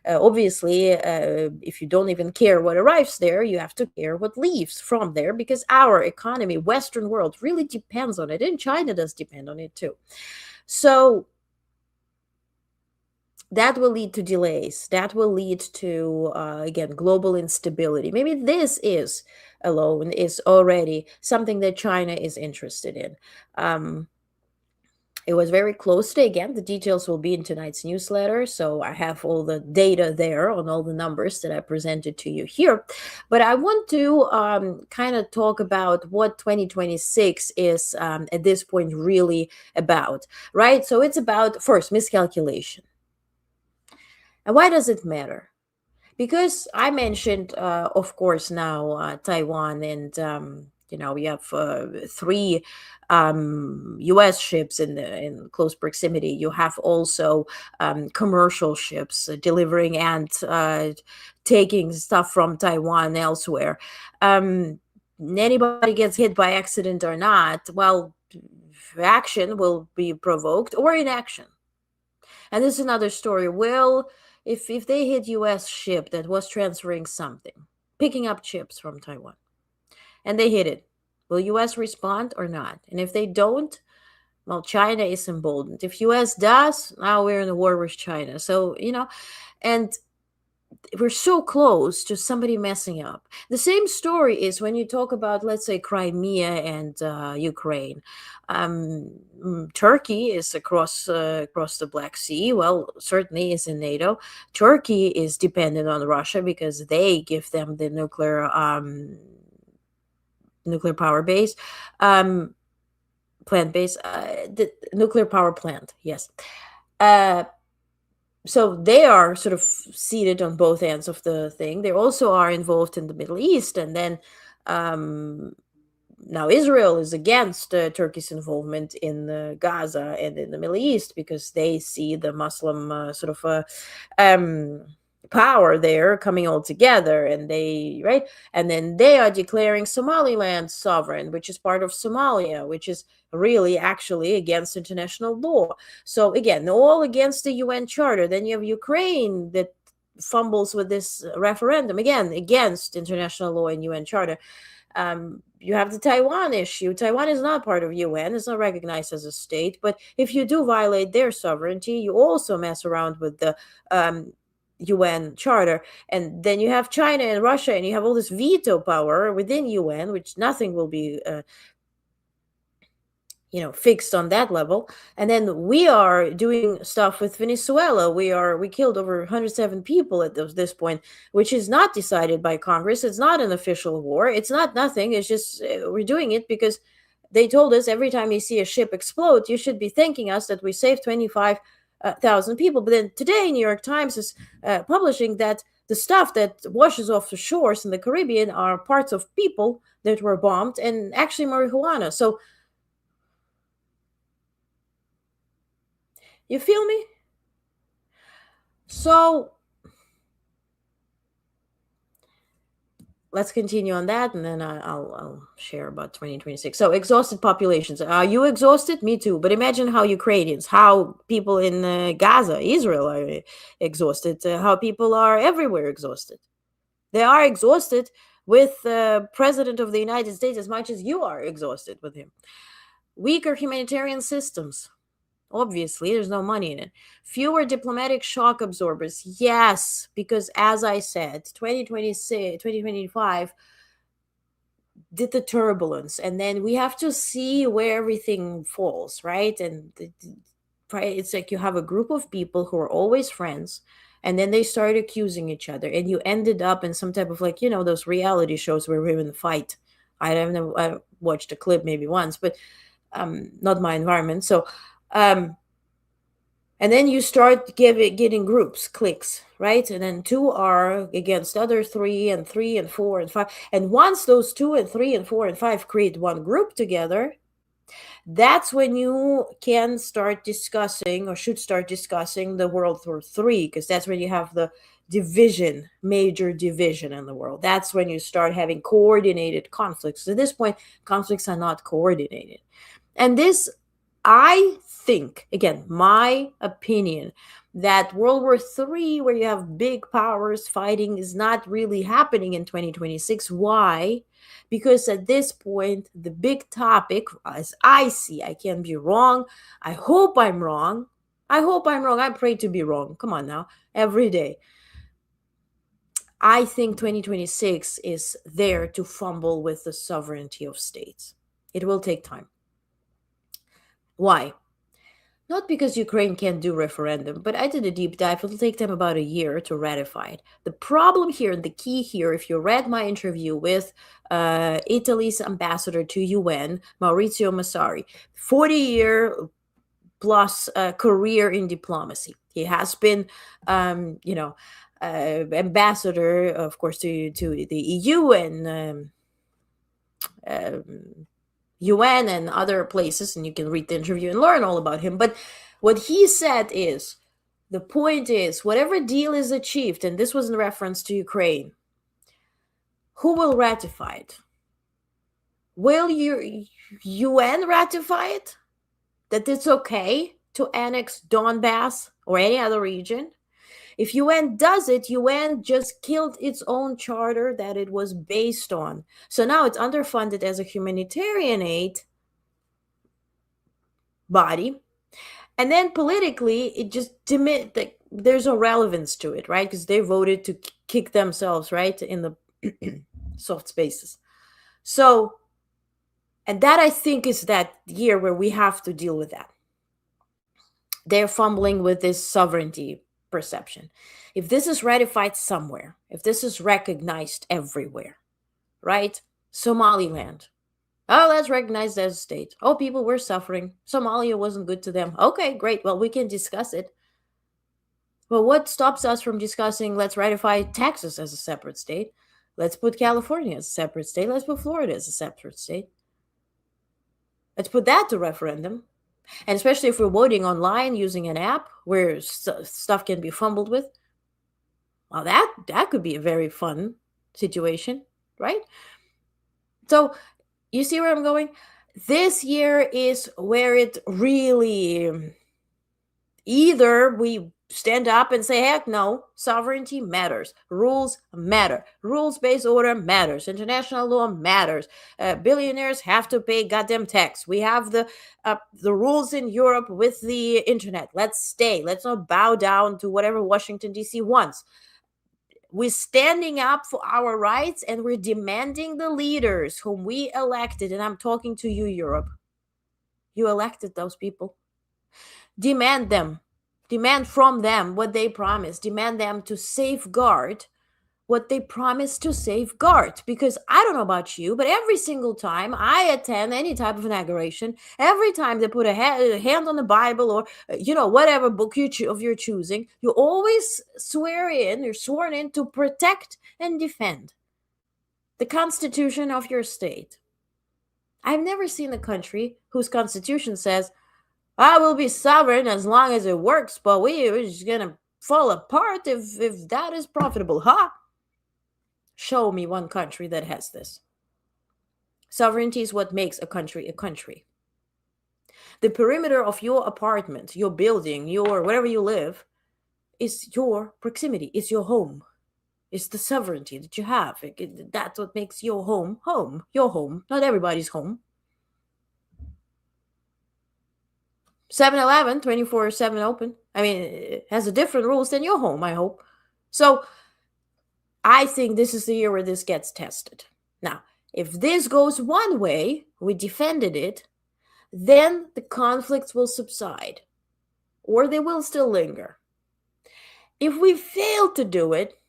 Obviously, if you don't even care what arrives there, you have to care what leaves from there, because our economy, Western world, really depends on it. And China does depend on it too. So that will lead to delays. That will lead to, again, global instability. Maybe this is alone is already something that China is interested in. It was very close today. Again, the details will be in tonight's newsletter. So I have all the data there on all the numbers that I presented to you here. But I want to kind of talk about what 2026 is at this point really about, right? So it's about, first, miscalculation. And why does it matter? Because I mentioned, of course, now Taiwan, and we have three U.S. ships in close proximity. You have also commercial ships delivering and taking stuff from Taiwan elsewhere. Anybody gets hit by accident or not, well, action will be provoked or inaction. And this is another story. Well, if they hit U.S. ship that was transferring something, picking up chips from Taiwan, and they hit it, will U.S. respond or not? And if they don't, well, China is emboldened. If U.S. does, now we're in a war with China. So, and we're so close to somebody messing up. The same story is when you talk about, let's say, Crimea and Ukraine. Turkey is across the Black Sea. Well, certainly is in NATO. Turkey is dependent on Russia because they give them the nuclear power base, plant base, the nuclear power plant. Yes. So they are sort of seated on both ends of the thing. They also are involved in the Middle East, and then now Israel is against Turkey's involvement in Gaza and in the Middle East because they see the Muslim sort of power there coming all together, and then they are declaring Somaliland sovereign, which is part of Somalia, which is really actually against international law. So again, all against the UN Charter. Then you have Ukraine that fumbles with this referendum, again against international law and UN Charter. You have the Taiwan issue. Taiwan is not part of UN. It's not recognized as a state. But if you do violate their sovereignty, you also mess around with the UN Charter. And then you have China and Russia, and you have all this veto power within UN, which nothing will be fixed on that level. And then we are doing stuff with Venezuela. We killed over 107 people at this point, which is not decided by Congress. It's not an official war. It's not nothing. It's just we're doing it because they told us every time you see a ship explode, you should be thanking us that we saved 25,000 people. But then today, New York Times is publishing that the stuff that washes off the shores in the Caribbean are parts of people that were bombed and actually marijuana. So you feel me? So let's continue on that, and then I'll share about 2026. So exhausted populations. Are you exhausted? Me too. But imagine how Ukrainians, how people in Gaza, Israel are exhausted, how people are everywhere exhausted. They are exhausted with the President of the United States as much as you are exhausted with him. Weaker humanitarian systems. Obviously, there's no money in it. Fewer diplomatic shock absorbers. Yes, because as I said, 2026, 2025 did the turbulence, and then we have to see where everything falls, right? And it's like you have a group of people who are always friends, and then they start accusing each other, and you ended up in some type of, like, those reality shows where women fight. I watched a clip maybe once, but not my environment. So um and then you start getting groups, cliques, right? And then two are against other three, and three and four and five. And once those two and three and four and five create one group together, that's when you can start discussing, or should start discussing, the World War III, because that's when you have the division, major division in the world. That's when you start having coordinated conflicts. At this point, conflicts are not coordinated. And this, I think, again, my opinion, that World War III, where you have big powers fighting, is not really happening in 2026. Why? Because at this point, the big topic, as I see, I can be wrong. I hope I'm wrong. I hope I'm wrong. I pray to be wrong. Come on now, every day. I think 2026 is there to fumble with the sovereignty of states. It will take time. Why? Not because Ukraine can't do referendum, but I did a deep dive. It'll take them about a year to ratify it. The problem here, and the key here, if you read my interview with Italy's ambassador to UN, Maurizio Massari, 40-year plus career in diplomacy. He has been, ambassador, of course, to the EU and UN and other places, and you can read the interview and learn all about him. But what he said is, the point is, whatever deal is achieved, and this was in reference to Ukraine, who will ratify it? Will your UN ratify it? That it's okay to annex Donbass or any other region? If UN does it, UN just killed its own charter that it was based on. So now it's underfunded as a humanitarian aid body. And then politically, it just there's no relevance to it, right? Because they voted to kick themselves, right, in the soft spaces. So, and that, I think, is that year where we have to deal with that. They're fumbling with this sovereignty perception. If this is ratified somewhere, if this is recognized everywhere, right? Somaliland. Oh, that's recognized as a state. Oh, people were suffering. Somalia wasn't good to them. Okay, great. Well, we can discuss it. Well, what stops us from discussing, let's ratify Texas as a separate state? Let's put California as a separate state. Let's put Florida as a separate state. Let's put that to referendum. And especially if we're voting online using an app where stuff can be fumbled with, well, that could be a very fun situation, right? So you see where I'm going? This year is where it really, either we stand up and say, heck no, sovereignty matters, rules matter, rules-based order matters, international law matters, billionaires have to pay goddamn tax, we have the rules in Europe with the internet, let's stay, let's not bow down to whatever Washington DC wants. We're standing up for our rights, and we're demanding the leaders whom we elected, and I'm talking to you, Europe. You elected those people. Demand them. Demand from them what they promised. Demand them to safeguard what they promised to safeguard. Because I don't know about you, but every single time I attend any type of inauguration, every time they put a hand on the Bible, or whatever book of your choosing, you always you're sworn in to protect and defend the constitution of your state. I've never seen a country whose constitution says, I will be sovereign as long as it works, but we're just gonna fall apart if that is profitable. Huh? Show me one country that has this. Sovereignty is what makes a country a country. The perimeter of your apartment, your building, your wherever you live, is your proximity. It's your home. It's the sovereignty that you have. That's what makes your home home. Your home. Not everybody's home. 7-Eleven, 24/7 open. I mean, it has a different rules than your home, I hope. So I think this is the year where this gets tested. Now, if this goes one way, we defended it, then the conflicts will subside, or they will still linger. If we fail to do it,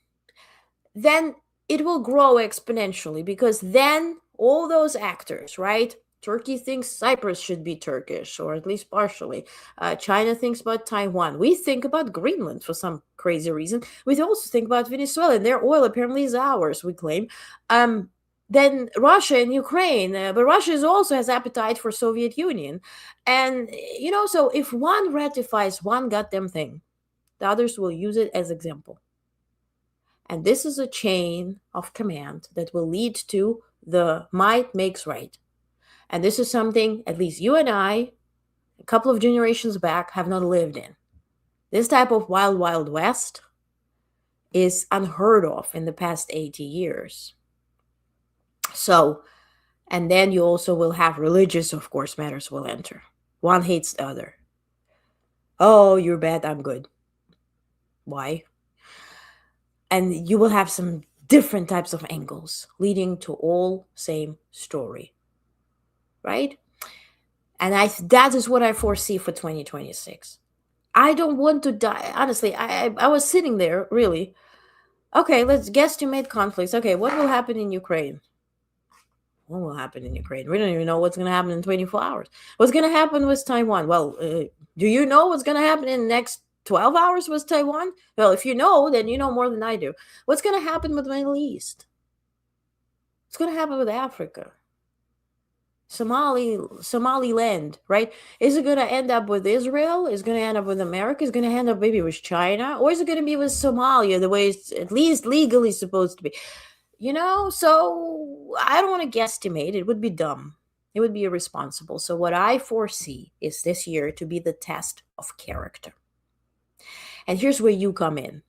then it will grow exponentially, because then all those actors, right? Turkey thinks Cyprus should be Turkish, or at least partially. China thinks about Taiwan. We think about Greenland for some crazy reason. We also think about Venezuela, and their oil apparently is ours, we claim. Then Russia and Ukraine, but Russia also has appetite for Soviet Union. And, so if one ratifies one goddamn thing, the others will use it as example. And this is a chain of command that will lead to the might makes right. And this is something at least you and I, a couple of generations back, have not lived in. This type of wild, wild west is unheard of in the past 80 years. So, and then you also will have religious, of course, matters will enter. One hates the other. Oh, you're bad, I'm good. Why? And you will have some different types of angles leading to all same story, right? And that is what I foresee for 2026. I don't want to die. Honestly, I was sitting there, really. Okay, let's guesstimate conflicts. Okay, what will happen in Ukraine? What will happen in Ukraine? We don't even know what's going to happen in 24 hours. What's going to happen with Taiwan? Well, do you know what's going to happen in the next 12 hours with Taiwan? Well, if you know, then you know more than I do. What's going to happen with the Middle East? What's going to happen with Africa? Somaliland, right? Is it going to end up with Israel? Is it going to end up with America? Is it going to end up maybe with China? Or is it going to be with Somalia, the way it's at least legally supposed to be? So I don't want to guesstimate. It would be dumb. It would be irresponsible. So what I foresee is this year to be the test of character. And here's where you come in.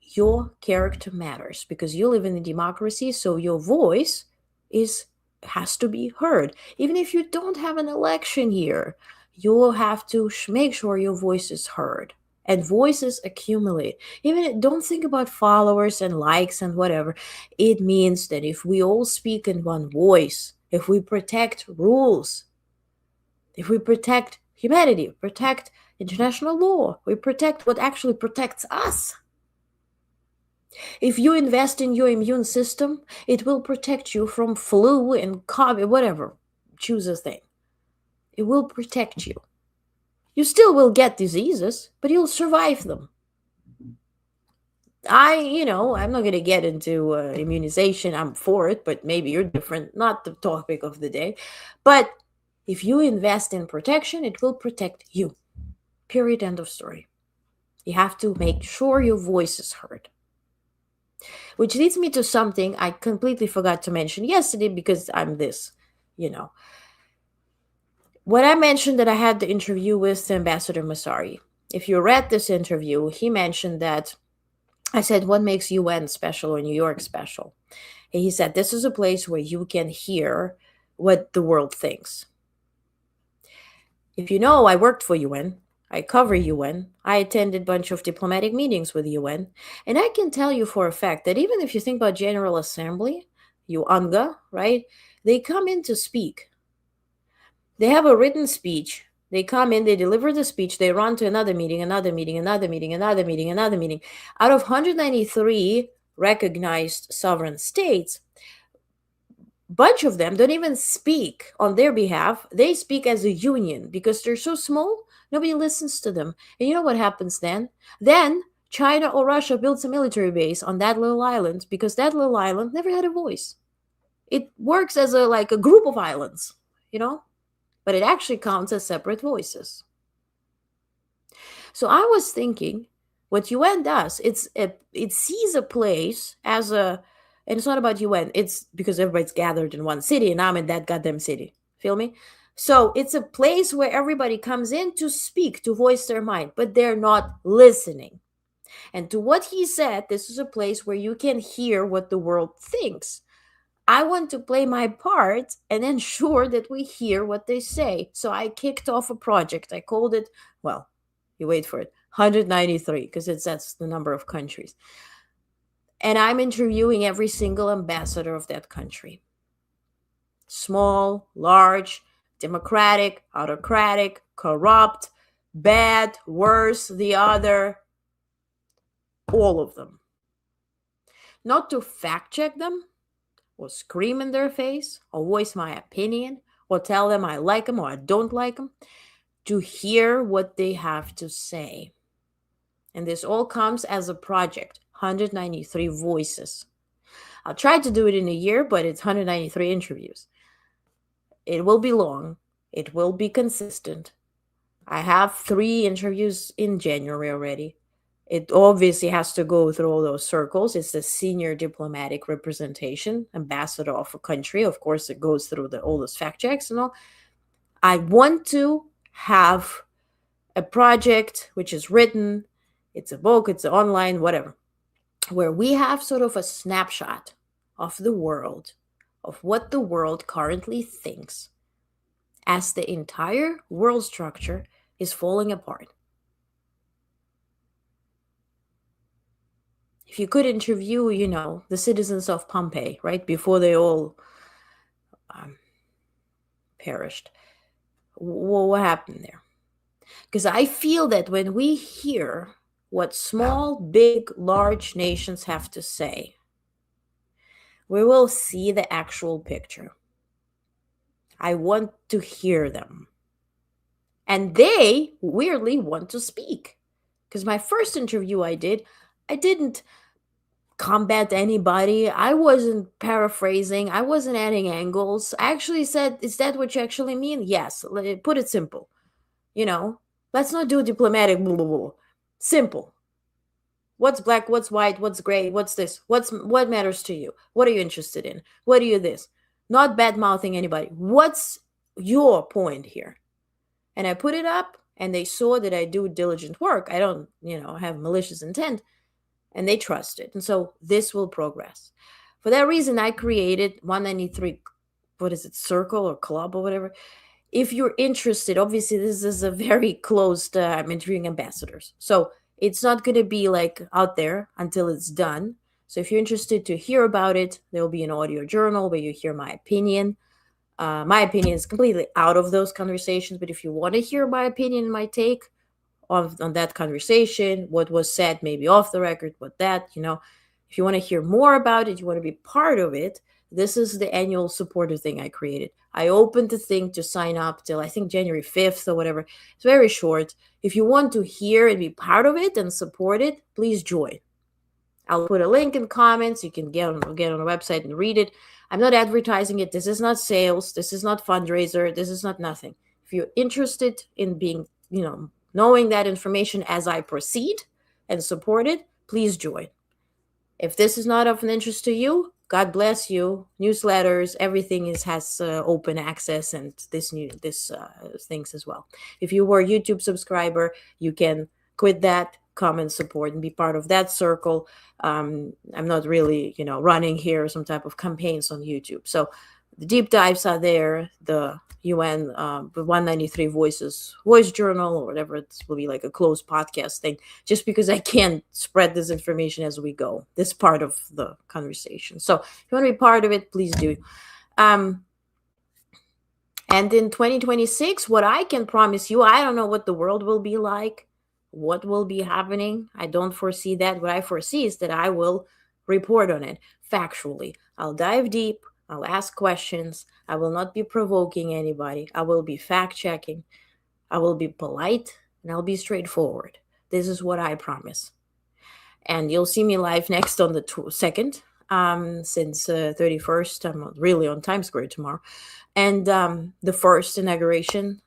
Your character matters because you live in a democracy, so your voice has to be heard. Even if you don't have an election here, you'll have to make sure your voice is heard. And voices accumulate. Even don't think about followers and likes and whatever. It means that if we all speak in one voice, if we protect rules, if we protect humanity, protect international law, we protect what actually protects us. If you invest in your immune system, it will protect you from flu and COVID, whatever. Choose a thing. It will protect you. You still will get diseases, but you'll survive them. I'm not going to get into immunization. I'm for it, but maybe you're different. Not the topic of the day. But if you invest in protection, it will protect you. Period. End of story. You have to make sure your voice is heard. Which leads me to something I completely forgot to mention yesterday because I'm this, When I mentioned that I had the interview with Ambassador Masari, if you read this interview, he mentioned that I said, what makes UN special or New York special? And he said, this is a place where you can hear what the world thinks. If you know, I worked for UN. I cover UN. I attended a bunch of diplomatic meetings with UN. And I can tell you for a fact that even if you think about General Assembly, UNGA, right? They come in to speak. They have a written speech. They come in, they deliver the speech, they run to another meeting, another meeting, another meeting, another meeting, another meeting. Out of 193 recognized sovereign states, bunch of them don't even speak on their behalf. They speak as a union because they're so small, nobody listens to them. And you know what happens then? Then China or Russia builds a military base on that little island because that little island never had a voice. It works as a group of islands, but it actually counts as separate voices. So I was thinking, what UN does, it sees a place as and it's not about UN, it's because everybody's gathered in one city and I'm in that goddamn city. Feel me? So it's a place where everybody comes in to speak, to voice their mind, but they're not listening. And to what he said, this is a place where you can hear what the world thinks. I want to play my part and ensure that we hear what they say. So I kicked off a project. I called it, well, you wait for it, 193, because that's the number of countries. And I'm interviewing every single ambassador of that country. Small, large, democratic, autocratic, corrupt, bad, worse, the other, all of them. Not to fact check them, or scream in their face, or voice my opinion, or tell them I like them or I don't like them, to hear what they have to say. And this all comes as a project, 193 voices. I'll try to do it in a year, but it's 193 interviews. It will be long. It will be consistent. I have 3 interviews in January already. It obviously has to go through all those circles. It's the senior diplomatic representation, ambassador of a country. Of course, it goes through all those fact checks and all. I want to have a project which is written, it's a book, it's online, whatever, where we have sort of a snapshot of the world, of what the world currently thinks as the entire world structure is falling apart. If you could interview, the citizens of Pompeii, right, before they all perished, what happened there? Because I feel that when we hear what small, big, large nations have to say, we will see the actual picture. I want to hear them. And they weirdly want to speak. Because my first interview I didn't combat anybody. I wasn't paraphrasing. I wasn't adding angles. I actually said, is that what you actually mean? Yes. Put it simple. Let's not do diplomatic blah, blah, blah. Simple. What's black? What's white? What's gray? What's this? What matters to you? What are you interested in? What are you this? Not bad-mouthing anybody. What's your point here? And I put it up, and they saw that I do diligent work. I don't, have malicious intent, and they trust it. And so this will progress. For that reason, I created 193, circle or club or whatever. If you're interested, obviously this is a very closed, I'm interviewing ambassadors. So it's not going to be like out there until it's done. So if you're interested to hear about it, there will be an audio journal where you hear my opinion. My opinion is completely out of those conversations, but if you want to hear my opinion and my take on that conversation, what was said, maybe off the record, if you want to hear more about it, you want to be part of it, this is the annual supporter thing I created. I opened the thing to sign up till I think January 5th or whatever. It's very short. If you want to hear and be part of it and support it, please join. I'll put a link in comments. You can get on the website and read it. I'm not advertising it. This is not sales. This is not fundraiser. This is not nothing. If you're interested in being, knowing that information as I proceed and support it, please join. If this is not of an interest to you, God bless you. Newsletters, everything has open access, and this things as well. If you were a YouTube subscriber, you can quit that, come and support and be part of that circle. I'm not really, running here some type of campaigns on YouTube. So the deep dives are there. The UN, the 193 voice journal or whatever, it will be like a closed podcast thing, just because I can't spread this information as we go, this part of the conversation. So if you want to be part of it, please do. And in 2026, what I can promise you, I don't know what the world will be like, what will be happening. I don't foresee that. What I foresee is that I will report on it factually. I'll dive deep. I'll ask questions. I will not be provoking anybody. I will be fact-checking. I will be polite, and I'll be straightforward. This is what I promise. And you'll see me live next on the 2nd, since 31st. I'm not really on Times Square tomorrow. And the first inauguration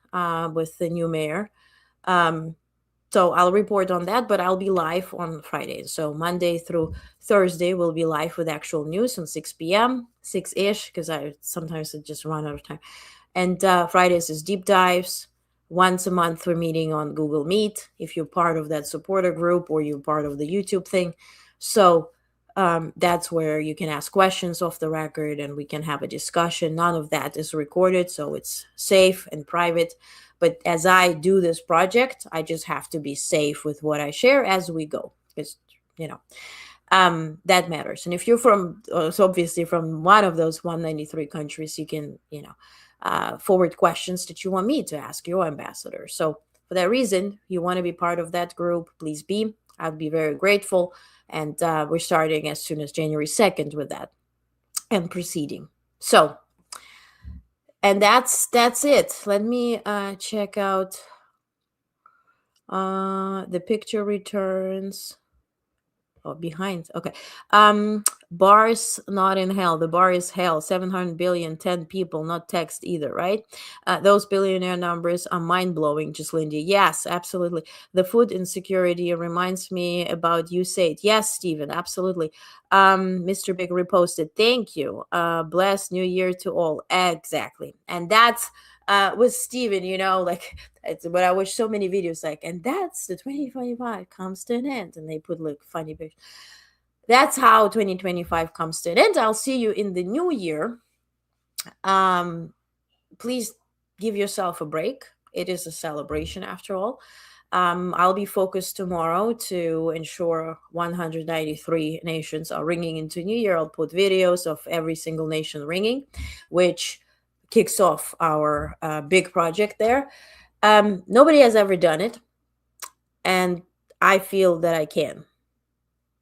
with the new mayor. So I'll report on that, but I'll be live on Friday. So Monday through Thursday, we'll be live with actual news on 6 p.m., 6-ish, because I sometimes just run out of time. And Fridays is deep dives. Once a month, we're meeting on Google Meet, if you're part of that supporter group or you're part of the YouTube thing. So That's where you can ask questions off the record and we can have a discussion. None of that is recorded, so it's safe and private. But as I do this project, I just have to be safe with what I share as we go, because you know that matters. And if you're from, so obviously from one of those 193 countries, you can forward questions that you want me to ask your ambassador. So for that reason, you want to be part of that group, please be. I'd be very grateful. And we're starting as soon as January 2nd with that and proceeding. So, and that's it. Let me check out the picture returns. Oh, behind. Okay. Bars not in hell. The bar is hell. 700 billion, 10 people, not text either, right? Those billionaire numbers are mind blowing, just Lindy. Yes, absolutely. The food insecurity reminds me about USAID. Yes, Stephen, absolutely. Mr. Big reposted. Thank you. Blessed New Year to all. Exactly. And that's with Steven, like but I watch so many videos like, and that's the 2025 comes to an end, and they put like funny pictures. That's how 2025 comes to an end. I'll see you in the new year. Please give yourself a break. It is a celebration after all. I'll be focused tomorrow to ensure 193 nations are ringing into New Year. I'll put videos of every single nation ringing, which kicks off our big project there. Nobody has ever done it, and I feel that I can.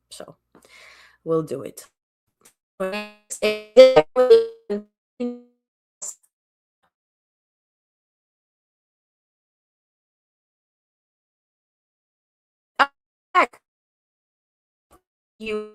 So we'll do it. You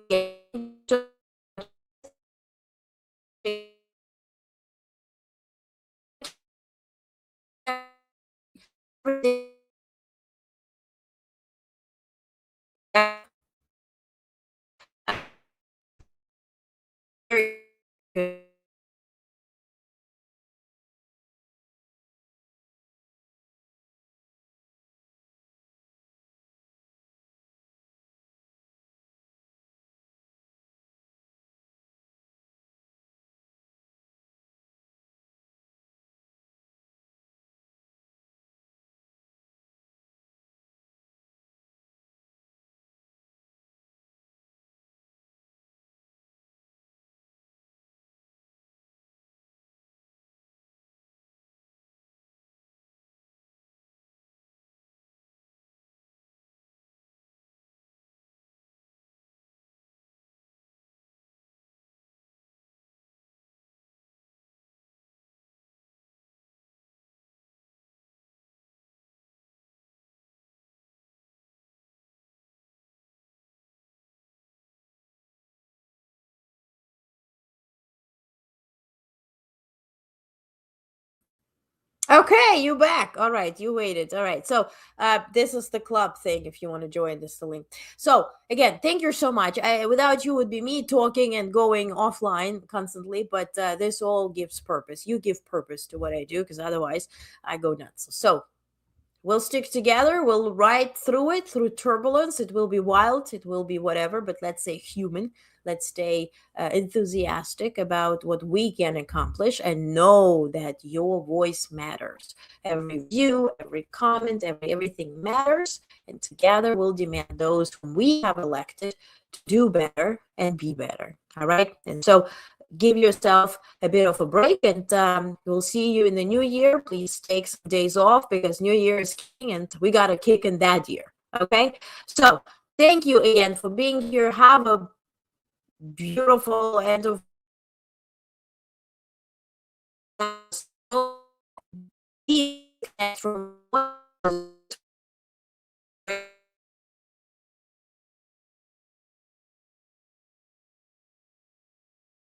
Okay, you back. All right, you waited. All right. So this is the club thing if you want to join. This is the link. So again, thank you so much. Without you would be me talking and going offline constantly, but this all gives purpose. You give purpose to what I do, because otherwise I go nuts. So we'll stick together. We'll ride through it, through turbulence. It will be wild. It will be whatever, but let's say human. Let's stay enthusiastic about what we can accomplish and know that your voice matters. Every view, every comment, everything matters. And together we'll demand those whom we have elected to do better and be better. All right. And so give yourself a bit of a break, and we'll see you in the new year. Please take some days off because New Year is king and we got a kick in that year. Okay. So thank you again for being here. Have a beautiful end of from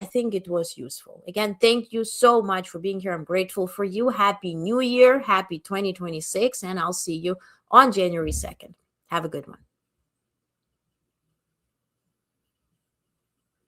I think it was useful. Again, thank you so much for being here. I'm grateful for you. Happy New Year. Happy 2026. And I'll see you on January 2nd. Have a good one.